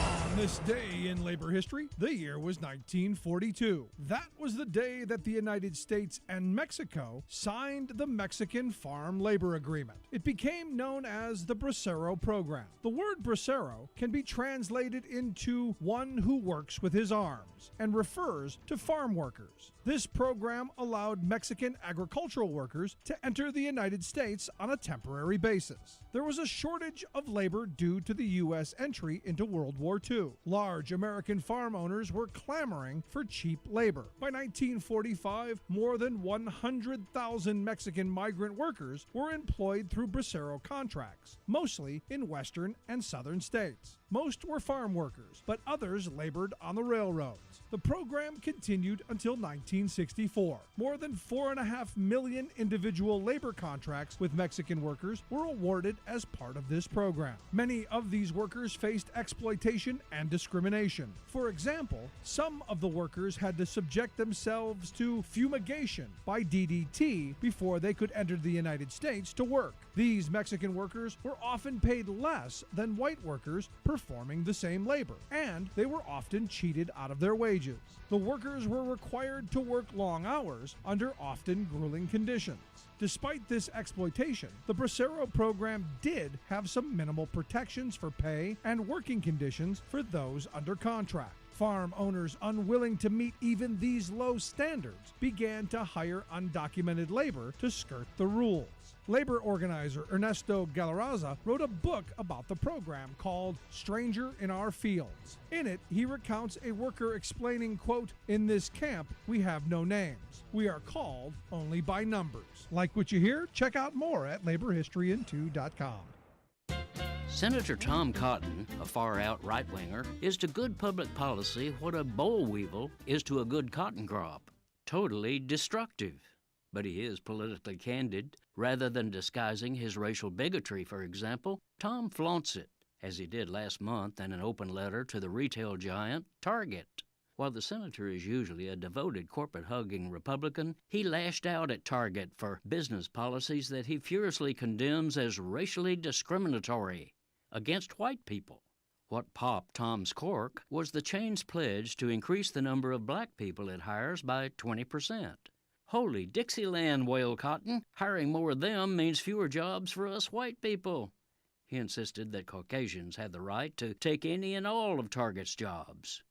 On this day in labor history, the year was 1942. That was the day that the United States and Mexico signed the Mexican Farm Labor Agreement. It became known as the Bracero Program. The word bracero can be translated into one who works with his arms and refers to farm workers. This program allowed Mexican agricultural workers to enter the United States on a temporary basis. There was a shortage of labor due to the U.S. entry into World War II. Large American farm owners were clamoring for cheap labor. By 1945, more than 100,000 Mexican migrant workers were employed through bracero contracts, mostly in western and southern states. Most were farm workers, but others labored on the railroads. The program continued until 1964. More than 4.5 million individual labor contracts with Mexican workers were awarded as part of this program. Many of these workers faced exploitation and discrimination. For example, some of the workers had to subject themselves to fumigation by DDT before they could enter the United States to work. These Mexican workers were often paid less than white workers performing the same labor, and they were often cheated out of their wages. The workers were required to work long hours under often grueling conditions. Despite this exploitation, the Bracero program did have some minimal protections for pay and working conditions for those under contract. Farm owners unwilling to meet even these low standards began to hire undocumented labor to skirt the rules. Labor organizer Ernesto Galarraza wrote a book about the program called Stranger in Our Fields. In it, he recounts a worker explaining, quote, "In this camp, we have no names. We are called only by numbers." Like what you hear? Check out more at laborhistoryin2.com. Senator Tom Cotton, a far-out right-winger, is to good public policy what a boll weevil is to a good cotton crop. Totally destructive. But he is politically candid. Rather than disguising his racial bigotry, for example, Tom flaunts it, as he did last month in an open letter to the retail giant Target. While the senator is usually a devoted corporate-hugging Republican, he lashed out at Target for business policies that he furiously condemns as racially discriminatory against white people. What popped Tom's cork was the chain's pledge to increase the number of black people it hires by 20%. Holy Dixieland, wailed Cotton. Hiring more of them means fewer jobs for us white people. He insisted that Caucasians had the right to take any and all of Target's jobs.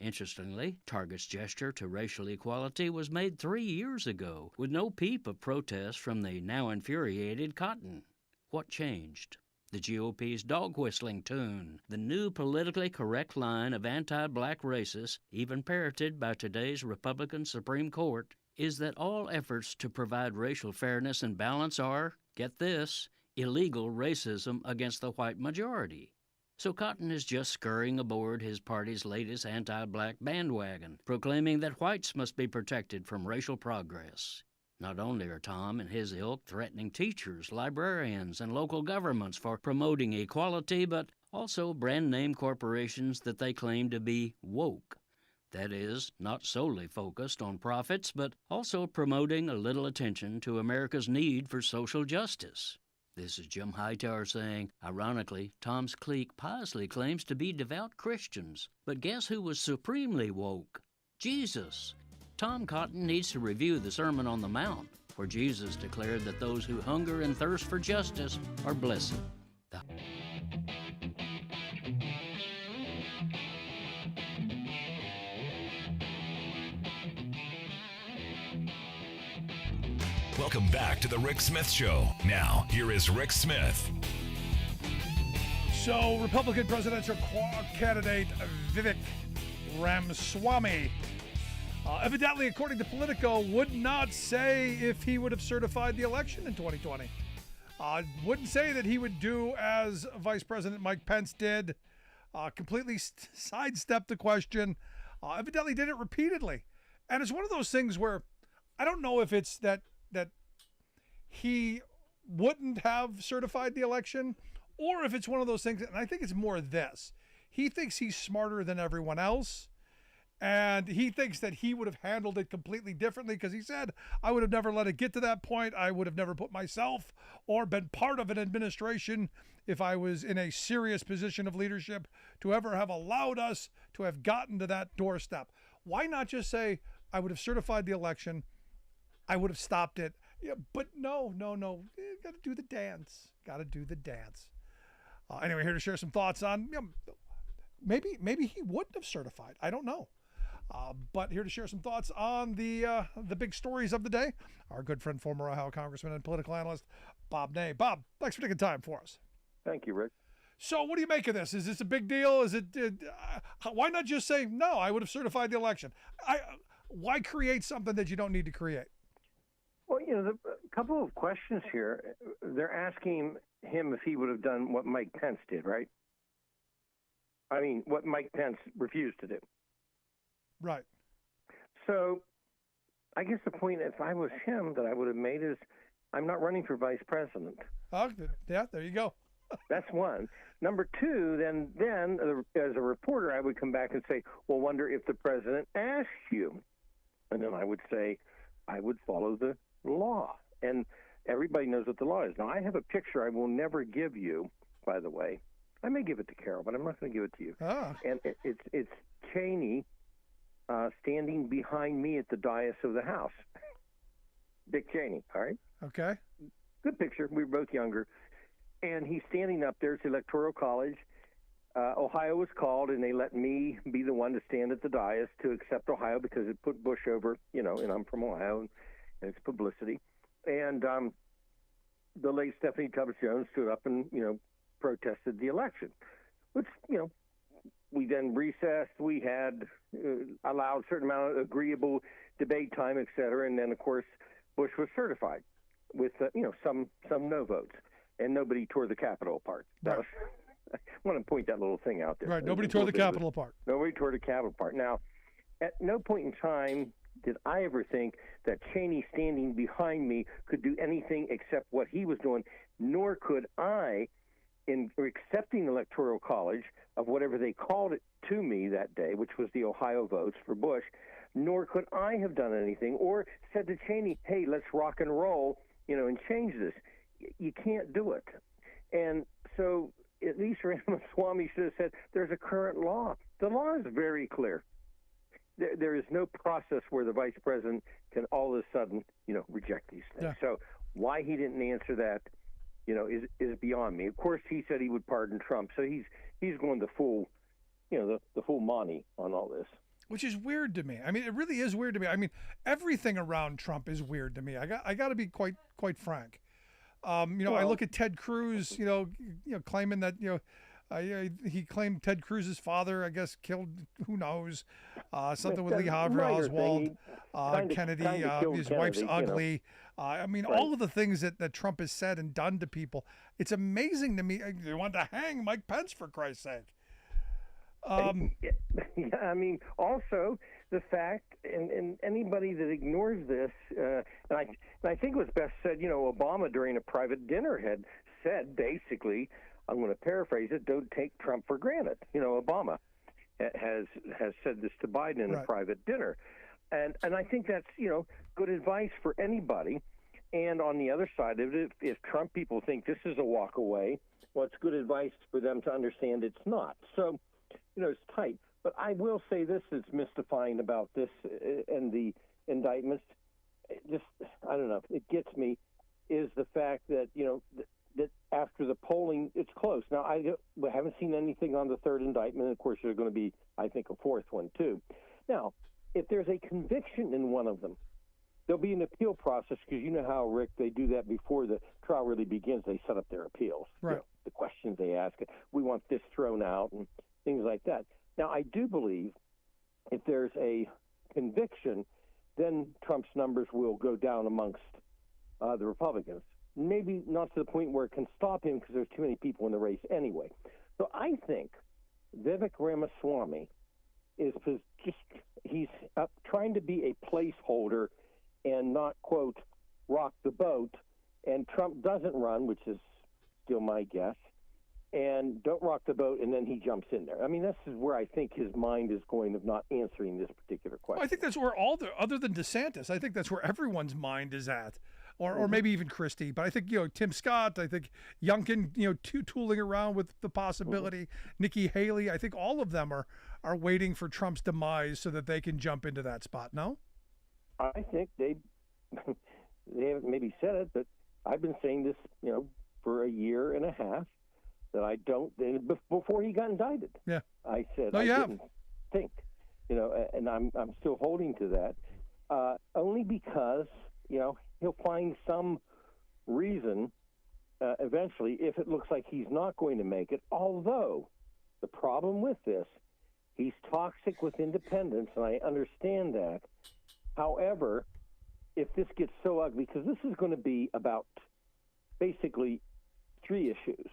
Interestingly, Target's gesture to racial equality was made 3 years ago, with no peep of protest from the now infuriated Cotton. What changed? The GOP's dog-whistling tune, the new politically correct line of anti-black racists, even parroted by today's Republican Supreme Court, is that all efforts to provide racial fairness and balance are, get this, illegal racism against the white majority. So Cotton is just scurrying aboard his party's latest anti-black bandwagon, proclaiming that whites must be protected from racial progress. Not only are Tom and his ilk threatening teachers, librarians, and local governments for promoting equality, but also brand-name corporations that they claim to be woke. That is, not solely focused on profits, but also promoting a little attention to America's need for social justice. This is Jim Hightower saying, ironically, Tom's clique piously claims to be devout Christians. But guess who was supremely woke? Jesus. Tom Cotton needs to review the Sermon on the Mount, where Jesus declared that those who hunger and thirst for justice are blessed. Welcome back to the Rick Smith Show. Now, here is Rick Smith. So, Republican presidential candidate Vivek Ramaswamy, evidently, according to Politico, would not say if he would have certified the election in 2020. Wouldn't say that he would do as Vice President Mike Pence did, completely sidestepped the question, evidently did it repeatedly. And it's one of those things where I don't know if it's that he wouldn't have certified the election, or if it's one of those things, and I think it's more this. He thinks he's smarter than everyone else, And he thinks that he would have handled it completely differently because he said, I would have never let it get to that point. I would have never put myself or been part of an administration if I was in a serious position of leadership to ever have allowed us to have gotten to that doorstep. Why not just say, I would have certified the election, I would have stopped it. Yeah, but no. Got to do the dance. Anyway, here to share some thoughts on maybe he wouldn't have certified. I don't know. But here to share some thoughts on the big stories of the day, our good friend, former Ohio Congressman and political analyst, Bob Ney. Bob, thanks for taking time for us. Thank you, Rick. So what do you make of this? Is this a big deal? Is it? Why not just say, no, I would have certified the election? Why create something that you don't need to create? Well, a couple of questions here. They're asking him if he would have done what Mike Pence did, right? I mean, what Mike Pence refused to do. Right. So I guess the point, if I was him, that I would have made is I'm not running for vice president. Oh, yeah, there you go. That's one. Number two, then as a reporter, I would come back and say, well, wonder if the president asked you. And then I would say, I would follow the law. And everybody knows what the law is. Now, I have a picture I will never give you, by the way. I may give it to Carol, but I'm not going to give it to you. Ah. And it's Cheney standing behind me at the dais of the House. Dick Cheney, all right? Okay. Good picture. We were both younger. And he's standing up there. It's the Electoral College. Ohio was called, and they let me be the one to stand at the dais to accept Ohio because it put Bush over, and I'm from Ohio, and it's publicity. And the late Stephanie Tubbs Jones stood up and, protested the election, which, we then recessed. We had allowed a certain amount of agreeable debate time, et cetera. And then, of course, Bush was certified with, some no votes. And nobody tore the Capitol apart. Right. I want to point that little thing out there. Right. Nobody tore the Capitol apart. Nobody tore the Capitol apart. Now, at no point in time did I ever think that Cheney standing behind me could do anything except what he was doing, nor could I, in accepting the Electoral College of whatever they called it to me that day, which was the Ohio votes for Bush, nor could I have done anything or said to Cheney, hey, let's rock and roll, and change this. You can't do it. And so at least Ramaswamy should have said there's a current law. The law is very clear. There is no process where the vice president can all of a sudden, reject these things. Yeah. So why he didn't answer that, is beyond me. Of course, he said he would pardon Trump. So he's going the full, the full Monty on all this. Which is weird to me. I mean, it really is weird to me. I mean, everything around Trump is weird to me. I got to be quite frank. I look at Ted Cruz, claiming that, he claimed Ted Cruz's father, I guess, killed, who knows, something with Lee Harvey Oswald, Kennedy, his wife's ugly. All of the things that Trump has said and done to people. It's amazing to me. They want to hang Mike Pence, for Christ's sake. Also the fact, and anybody that ignores this, and I think it was best said, Obama during a private dinner had said, basically, I'm going to paraphrase it, don't take Trump for granted. Obama has said this to Biden in a private dinner. And I think that's, good advice for anybody. And on the other side of it, if Trump people think this is a walk away, well, it's good advice for them to understand it's not. So, it's tight. But I will say this that's mystifying about this and the indictments. I don't know. It gets me is the fact that, that after the polling, it's close. Now, I haven't seen anything on the third indictment. Of course, there's going to be, I think, a fourth one, too. Now, if there's a conviction in one of them, there'll be an appeal process because you know how, Rick, they do that before the trial really begins. They set up their appeals. Right. The questions they ask. We want this thrown out and things like that. Now, I do believe if there's a conviction, then Trump's numbers will go down amongst the Republicans. Maybe not to the point where it can stop him because there's too many people in the race anyway. So I think Vivek Ramaswamy is he's trying to be a placeholder and not, quote, rock the boat. And Trump doesn't run, which is still my guess. and don't rock the boat, and then he jumps in there. I mean, this is where I think his mind is going of not answering this particular question. Well, I think that's where other than DeSantis, I think that's where everyone's mind is at. Or maybe even Christie. But I think, Tim Scott, I think Youngkin, tooling around with the possibility. Nikki Haley, I think all of them are waiting for Trump's demise so that they can jump into that spot, no? I think they haven't maybe said it, but I've been saying this, for a year and a half, that I don't, before he got indicted. Yeah. I said didn't think, and I'm still holding to that, only because, he'll find some reason eventually if it looks like he's not going to make it. Although the problem with this, he's toxic with independents, and I understand that. However, if this gets so ugly, because this is going to be about basically 3 issues,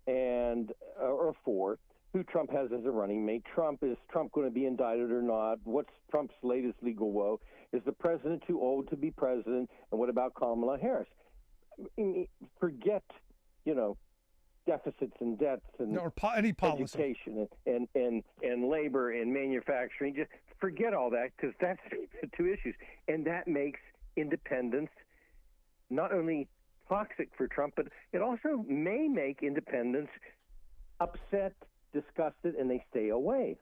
or 4. Who Trump has as a running mate. Is Trump going to be indicted or not? What's Trump's latest legal woe? Is the president too old to be president? And what about Kamala Harris? Forget, deficits and debts and any policy, education and labor and manufacturing. Just forget all that, because that's the 2 issues. And that makes independence not only toxic for Trump, but it also may make independents upset, disgusted, and they stay away.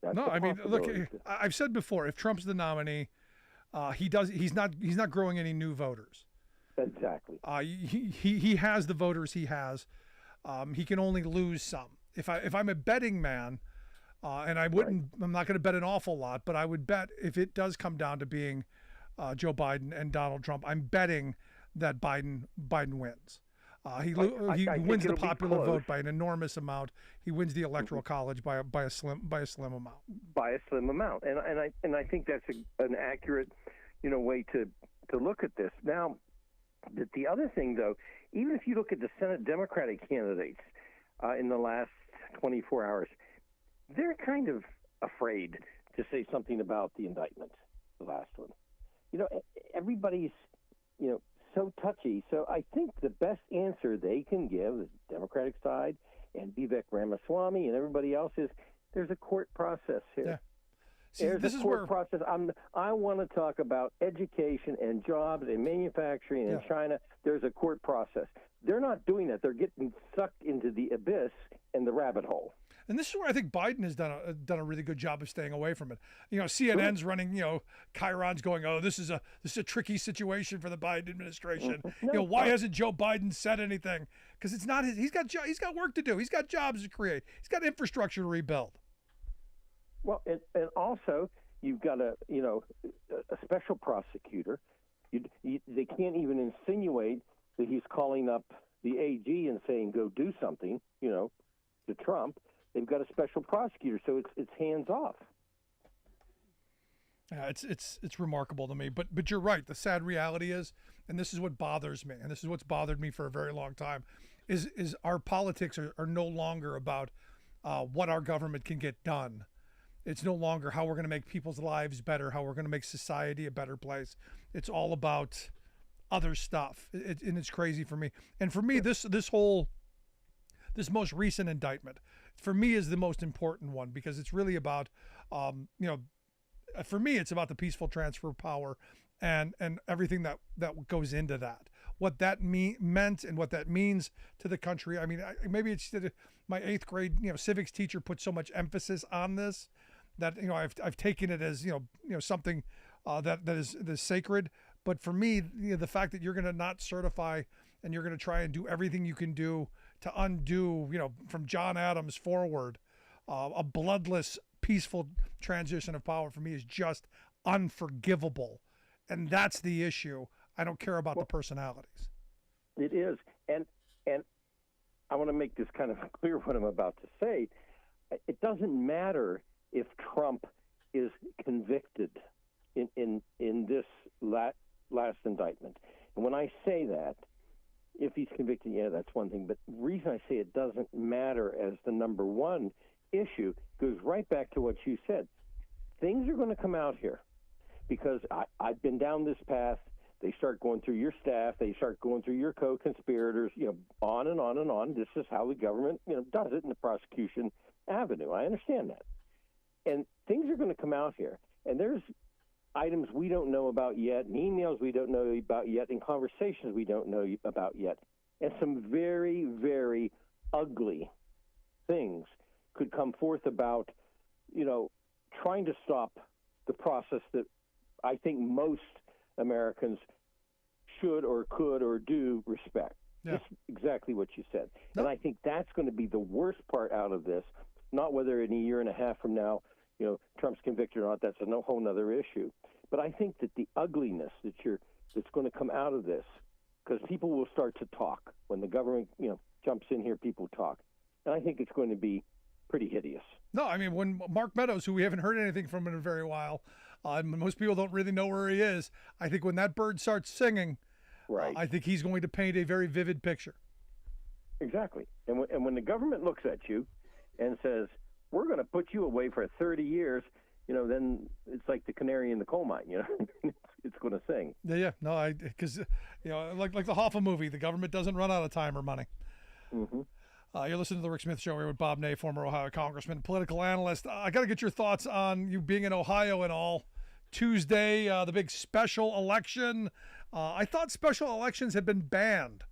That's look, I've said before, if Trump's the nominee, he's not growing any new voters. Exactly. He has the voters he has. He can only lose some. If I'm a betting man, and I'm not going to bet an awful lot, but I would bet if it does come down to being Joe Biden and Donald Trump, I'm betting that Biden wins. He wins the popular vote by an enormous amount. He wins the electoral college by a slim amount. By a slim amount, and I think that's an accurate, way to look at this. Now, the other thing, though, even if you look at the Senate Democratic candidates in the last 24 hours, they're kind of afraid to say something about the indictment, the last one. Everybody's, so touchy. So I think the best answer they can give, the Democratic side and Vivek Ramaswamy and everybody else, is there's a court process here. Yeah. See, there's a court process. I want to talk about education and jobs and manufacturing in China. There's a court process. They're not doing that. They're getting sucked into the abyss and the rabbit hole. And this is where I think Biden has done a really good job of staying away from it. CNN's running, Chiron's going, oh, this is a tricky situation for the Biden administration. Why hasn't Joe Biden said anything? Because it's not he's got work to do. He's got jobs to create. He's got infrastructure to rebuild. Well, and also you've got a special prosecutor. They can't even insinuate that he's calling up the AG and saying go do something, to Trump. They've got a special prosecutor, so it's hands off. Yeah, it's remarkable to me, but you're right. The sad reality is, and this is what bothers me, and this is what's bothered me for a very long time, is our politics are no longer about what our government can get done. It's no longer how we're going to make people's lives better, how we're going to make society a better place. It's all about other stuff, and it's crazy for me. And for me, this most recent indictment, for me, is the most important one, because it's really about, for me, it's about the peaceful transfer of power and everything that goes into that. What that meant and what that means to the country. I mean, maybe it's my 8th grade, civics teacher put so much emphasis on this that, I've taken it as, something that is sacred. But for me, the fact that you're going to not certify and you're going to try and do everything you can do to undo, from John Adams forward, a bloodless, peaceful transition of power, for me, is just unforgivable. And that's the issue. I don't care about the personalities. It is. And I want to make this kind of clear what I'm about to say. It doesn't matter if Trump is convicted in this last indictment. And when I say that, if he's convicted, that's one thing. But the reason I say it doesn't matter as the number one issue goes right back to what you said. Things are going to come out here, because I've been down this path They start going through your staff. They start going through your co-conspirators, on and on and on. This is how the government, does it in the prosecution avenue. I understand that. And things are going to come out here. And there's items we don't know about yet, and emails we don't know about yet, and conversations we don't know about yet. And some very, very ugly things could come forth about, trying to stop the process that I think most Americans should or could or do respect. Yeah. Just exactly what you said. And I think that's going to be the worst part out of this, not whether in a year and a half from now, Trump's convicted or not. That's a whole nother issue. But I think that the ugliness that's going to come out of this, because people will start to talk when the government, jumps in here, people talk. And I think it's going to be pretty hideous. No, I mean, when Mark Meadows, who we haven't heard anything from in a very while, and most people don't really know where he is, I think when that bird starts singing, right, I think he's going to paint a very vivid picture. Exactly. And when the government looks at you and says, we're going to put you away for 30 years, then it's like the canary in the coal mine, it's going to sing. Yeah. No, because, like the Hoffa movie, the government doesn't run out of time or money. Mm-hmm. You're listening to the Rick Smith Show here with Bob Ney, former Ohio congressman, political analyst. I got to get your thoughts on you being in Ohio and all. Tuesday, the big special election. I thought special elections had been banned.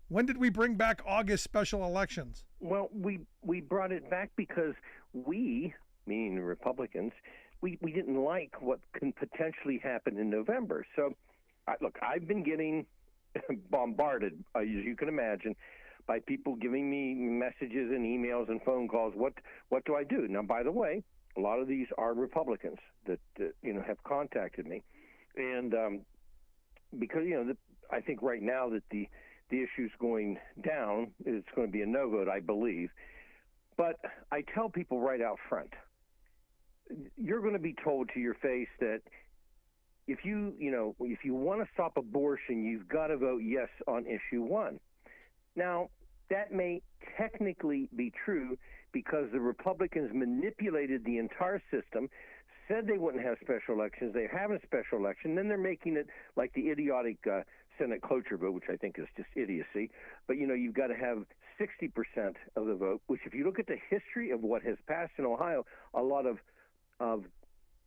When did we bring back August special elections? Well, we brought it back because we, meaning the Republicans, we didn't like what can potentially happen in November. So, I've been getting bombarded, as you can imagine, by people giving me messages and emails and phone calls. What do I do? Now, by the way, a lot of these are Republicans that have contacted me, and because I think right now that the issue's going down, it's going to be a no vote, I believe. But I tell people right out front, you're going to be told to your face that if you want to stop abortion, you've got to vote yes on issue 1. Now, that may technically be true because the Republicans manipulated the entire system, said they wouldn't have special elections. They have a special election. Then they're making it like the idiotic Senate cloture vote, which I think is just idiocy. But, you've got to have 60% of the vote, which if you look at the history of what has passed in Ohio, a lot of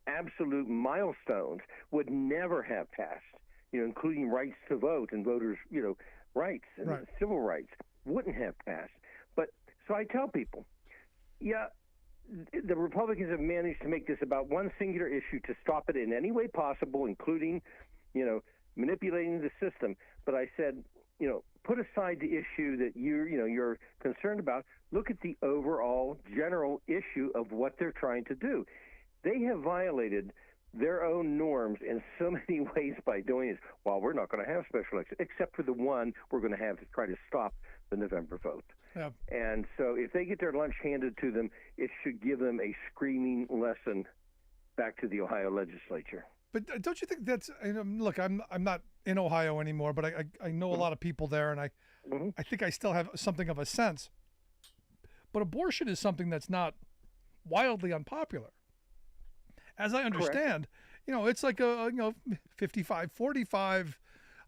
absolute milestones would never have passed, including rights to vote and voters, rights and right. Civil rights wouldn't have passed. But so I tell people, the Republicans have managed to make this about one singular issue to stop it in any way possible, including, manipulating the system. But I said, put aside the issue that you're concerned about. Look at the overall general issue of what they're trying to do. They have violated their own norms in so many ways by doing this. Well, we're not going to have special elections, except for the one we're going to have to try to stop the November vote. Yeah. And so if they get their lunch handed to them, it should give them a screaming lesson back to the Ohio legislature. But don't you think that's look? I'm not in Ohio anymore, but I know a lot of people there, and I think I still have something of a sense. But abortion is something that's not wildly unpopular. As I understand, it's like a 55-45.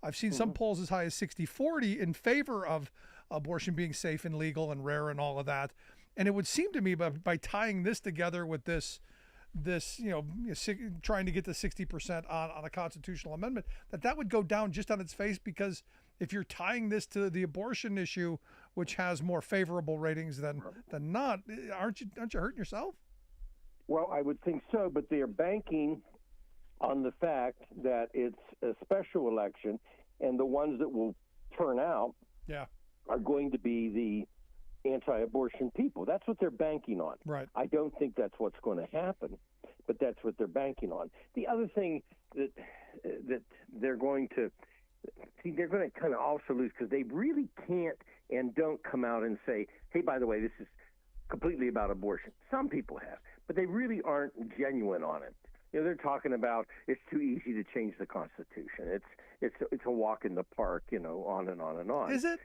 I've seen some polls as high as 60-40 in favor of abortion being safe and legal and rare and all of that. And it would seem to me by tying this together with this trying to get to 60% on a constitutional amendment, that would go down just on its face, because if you're tying this to the abortion issue, which has more favorable ratings than not, aren't you hurting yourself? Well, I would think so, but they're banking on the fact that it's a special election, and the ones that will turn out are going to be the anti-abortion people. That's what they're banking on. Right. I don't think that's what's going to happen, but that's what they're banking on. The other thing that they're going to kind of also lose, because they really can't and don't come out and say, hey, by the way, this is completely about abortion. Some people have, but they really aren't genuine on it. They're talking about it's too easy to change the Constitution. It's a walk in the park, on and on and on. Is it?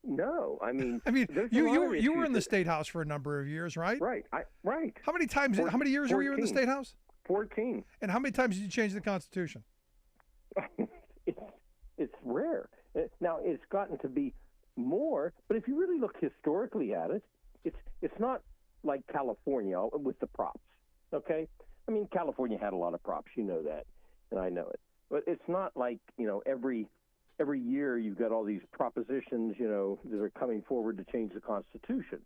No, I mean, you were in the State House for a number of years, right? Right. Right. How many times? How many years 14. were you in the State House? 14. And how many times did you change the Constitution? it's rare. Now, it's gotten to be more, but if you really look historically at it, it's not like California with the props, okay? I mean, California had a lot of props, you know that, and I know it. But it's not like, every year you've got all these propositions, that are coming forward to change the Constitution.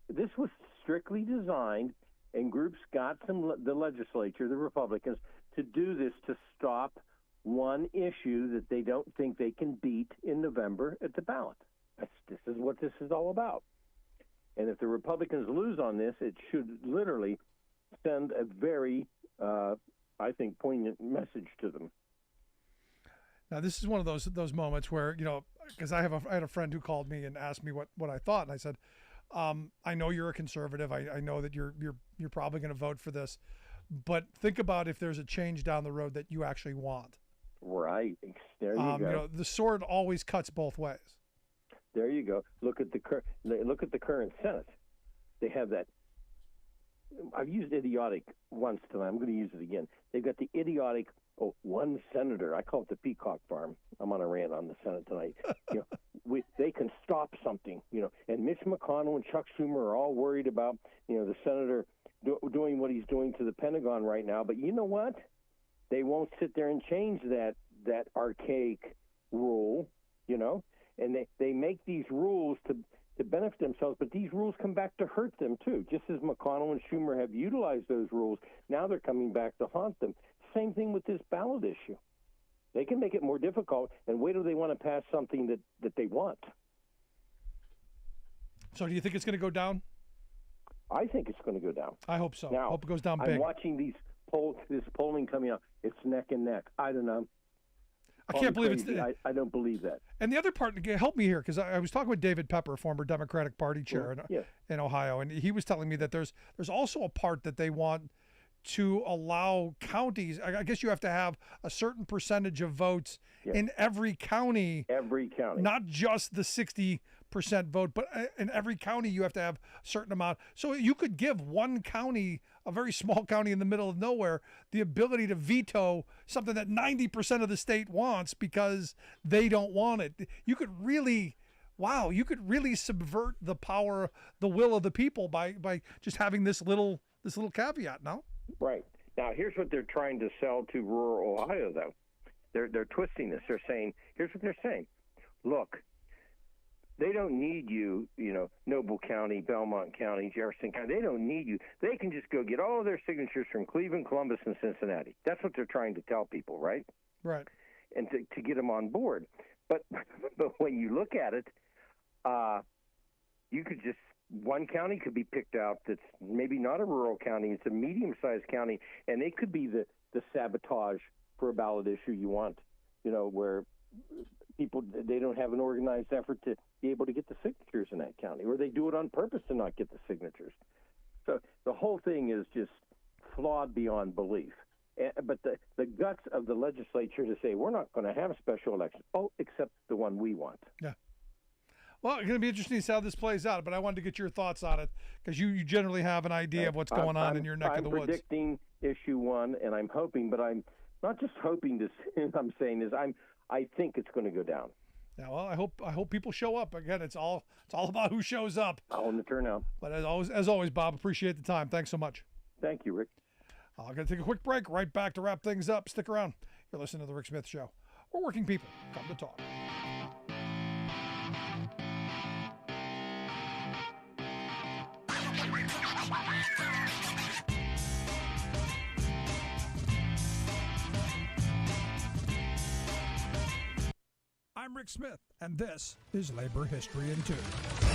This was strictly designed, and groups got the legislature, the Republicans, to do this to stop one issue that they don't think they can beat in November at the ballot. This is what this is all about. And if the Republicans lose on this, it should literally send a very, I think, poignant message to them. Now, this is one of those moments where, because I had a friend who called me and asked me what I thought, and I said, I know you're a conservative. I know that you're probably going to vote for this, but think about if there's a change down the road that you actually want. Right. There you go. The sword always cuts both ways. There you go. Look at the current Senate. They have that. I've used idiotic once tonight. I'm going to use it again. They've got the idiotic one senator. I call it the peacock farm. I'm on a rant on the Senate tonight. They can stop something. And Mitch McConnell and Chuck Schumer are all worried about the senator doing what he's doing to the Pentagon right now. But you know what? They won't sit there and change that archaic rule. And they make these rules to benefit themselves, but these rules come back to hurt them too. Just as McConnell and Schumer have utilized those rules, now they're coming back to haunt them. Same thing with this ballot issue. They can make it more difficult, and wait till they want to pass something that they want. So do you think it's going to go down? I think it's going to go down. I hope so. Now, I hope it goes down big. I'm watching this polling coming out. It's neck and neck. I don't know. I can't believe it's. I don't believe that. And the other part, help me here, because I was talking with David Pepper, former Democratic Party chair in Ohio, and he was telling me that there's also a part that they want to allow counties. I guess you have to have a certain percentage of votes in every county. Every county, not just the 60% vote, but in every county you have to have a certain amount. So you could give one county, a very small county in the middle of nowhere, the ability to veto something that 90% of the state wants because they don't want it. You could really subvert the power, the will of the people by just having this little caveat. No? Right. Now, here's what they're trying to sell to rural Ohio, though. They're twisting this. They're saying, here's what they're saying. Look, they don't need you, Noble County, Belmont County, Jefferson County. They don't need you. They can just go get all of their signatures from Cleveland, Columbus, and Cincinnati. That's what they're trying to tell people, right? Right. And to get them on board. But when you look at it, you could just, one county could be picked out that's maybe not a rural county. It's a medium-sized county, and it could be the sabotage for a ballot issue you want, where people, they don't have an organized effort to be able to get the signatures in that county, or they do it on purpose to not get the signatures. So the whole thing is just flawed beyond belief. But the guts of the legislature to say, we're not going to have a special election, except the one we want. Yeah. Well, it's going to be interesting to see how this plays out, but I wanted to get your thoughts on it because you generally have an idea of what's going on in your neck of the woods. I'm predicting issue 1, and I'm hoping, but I'm not just hoping to. I'm saying is I think it's going to go down. Yeah, well, I hope people show up. Again, it's all about who shows up. On the turnout. But as always, Bob, appreciate the time. Thanks so much. Thank you, Rick. I'm going to take a quick break. Right back to wrap things up. Stick around. You're listening to the Rick Smith Show. We're working people. Come to talk. I'm Rick Smith, and this is Labor History in 2.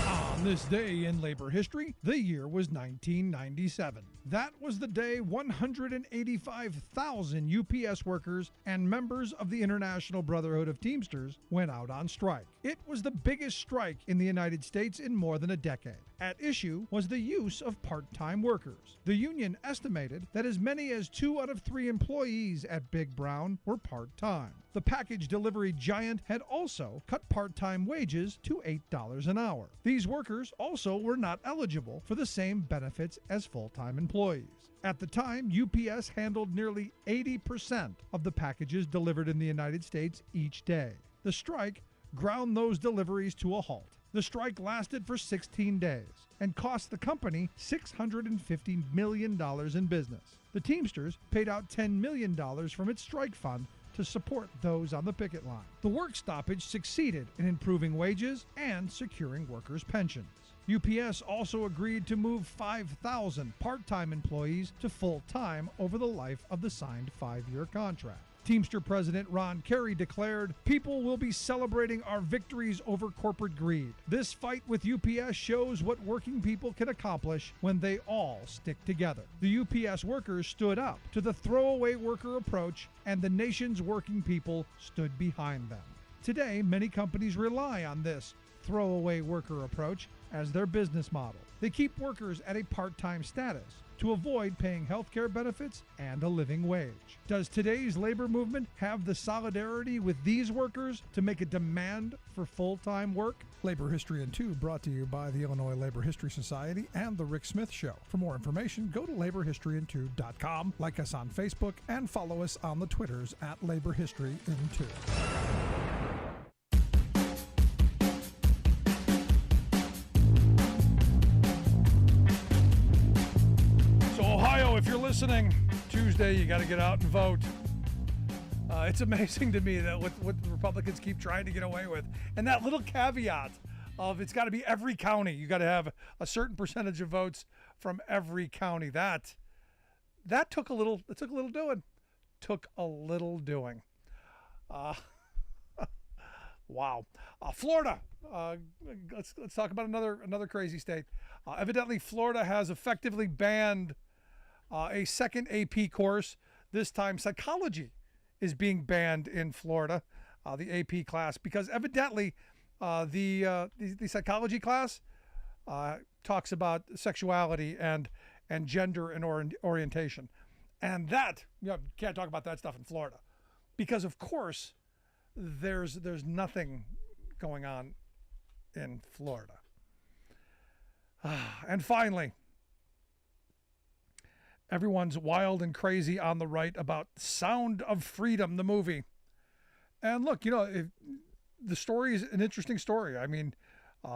On this day in labor history, the year was 1997. That was the day 185,000 UPS workers and members of the International Brotherhood of Teamsters went out on strike. It was the biggest strike in the United States in more than a decade. At issue was the use of part-time workers. The union estimated that as many as 2 out of 3 employees at Big Brown were part-time. The package delivery giant had also cut part-time wages to $8 an hour. These workers also were not eligible for the same benefits as full-time employees. At the time, UPS handled nearly 80% of the packages delivered in the United States each day. The strike ground those deliveries to a halt. The strike lasted for 16 days and cost the company $650 million in business. The Teamsters paid out $10 million from its strike fund to support those on the picket line. The work stoppage succeeded in improving wages and securing workers' pensions. UPS also agreed to move 5,000 part-time employees to full-time over the life of the signed 5-year contract. Teamster President Ron Carey declared, "People will be celebrating our victories over corporate greed. This fight with UPS shows what working people can accomplish when they all stick together." The UPS workers stood up to the throwaway worker approach, and the nation's working people stood behind them. Today, many companies rely on this throwaway worker approach as their business model. They keep workers at a part-time status to avoid paying health care benefits and a living wage. Does today's labor movement have the solidarity with these workers to make a demand for full-time work? Labor History in 2 brought to you by the Illinois Labor History Society and The Rick Smith Show. For more information, go to laborhistoryin2.com, like us on Facebook, and follow us on the Twitters at Labor History in 2. Ohio, if you're listening, Tuesday, you got to get out and vote. It's amazing to me that what the Republicans keep trying to get away with. And that little caveat of it's got to be every county. You got to have a certain percentage of votes from every county. That took a little doing. Wow. Florida. Let's talk about another crazy state. Evidently, Florida has effectively banned a second AP course. This time, psychology is being banned in Florida, the AP class, because evidently the psychology class talks about sexuality and gender and orientation, and that can't talk about that stuff in Florida, because of course there's nothing going on in Florida. And finally, everyone's wild and crazy on the right about Sound of Freedom, the movie. And look, the story is an interesting story. I mean,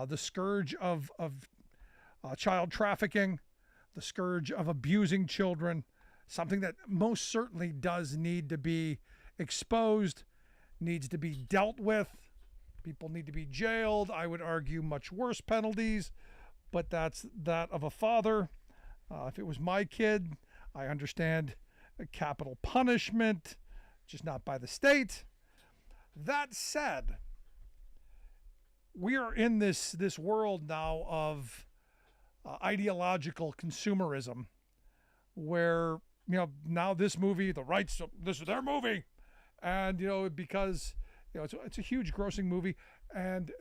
the scourge of child trafficking, the scourge of abusing children, something that most certainly does need to be exposed, needs to be dealt with. People need to be jailed. I would argue much worse penalties, but that's that of a father. If it was my kid, I understand capital punishment, just not by the state. That said, we are in this world now of ideological consumerism, where now this movie, the rights, this is their movie, and because it's a huge grossing movie, and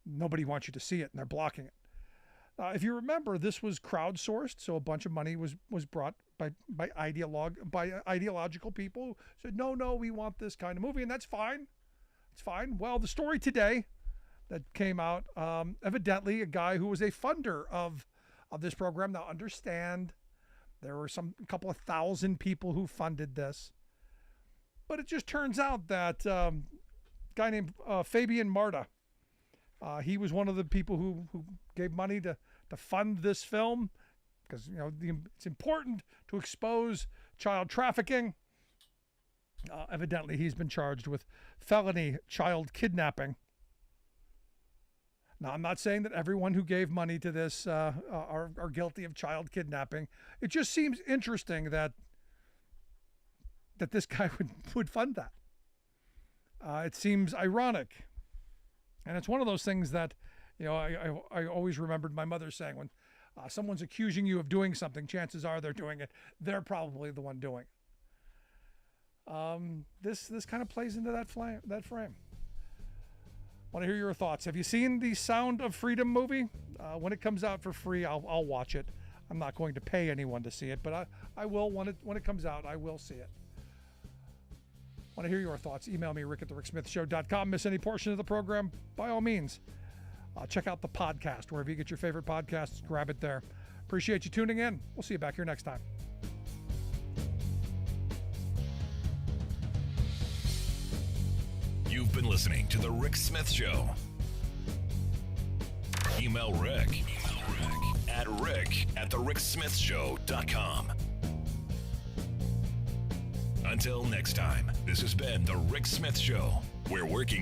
nobody wants you to see it, and they're blocking it. If you remember, this was crowdsourced, so a bunch of money was brought by ideological people who said, no, we want this kind of movie, and that's fine. It's fine. Well, the story today that came out, evidently a guy who was a funder of this program. Now, understand, there were a couple of thousand people who funded this, but it just turns out that a guy named Fabian Marta, he was one of the people who gave money to fund this film, because it's important to expose child trafficking. Evidently, he's been charged with felony child kidnapping. Now, I'm not saying that everyone who gave money to this are guilty of child kidnapping. It just seems interesting that this guy would fund that. It seems ironic. And it's one of those things that, I always remembered my mother saying, when someone's accusing you of doing something, chances are they're doing it. They're probably the one doing it. This kind of plays into that frame. Want to hear your thoughts. Have you seen the Sound of Freedom movie? When it comes out for free, I'll watch it. I'm not going to pay anyone to see it, but I will when it comes out. I will see it. Want to hear your thoughts? Email me, rick@thericksmithshow.com. Miss any portion of the program? By all means, check out the podcast. Wherever you get your favorite podcasts, grab it there. Appreciate you tuning in. We'll see you back here next time. You've been listening to The Rick Smith Show. Email Rick at rick@thericksmithshow.com. Until next time, this has been The Rick Smith Show, where working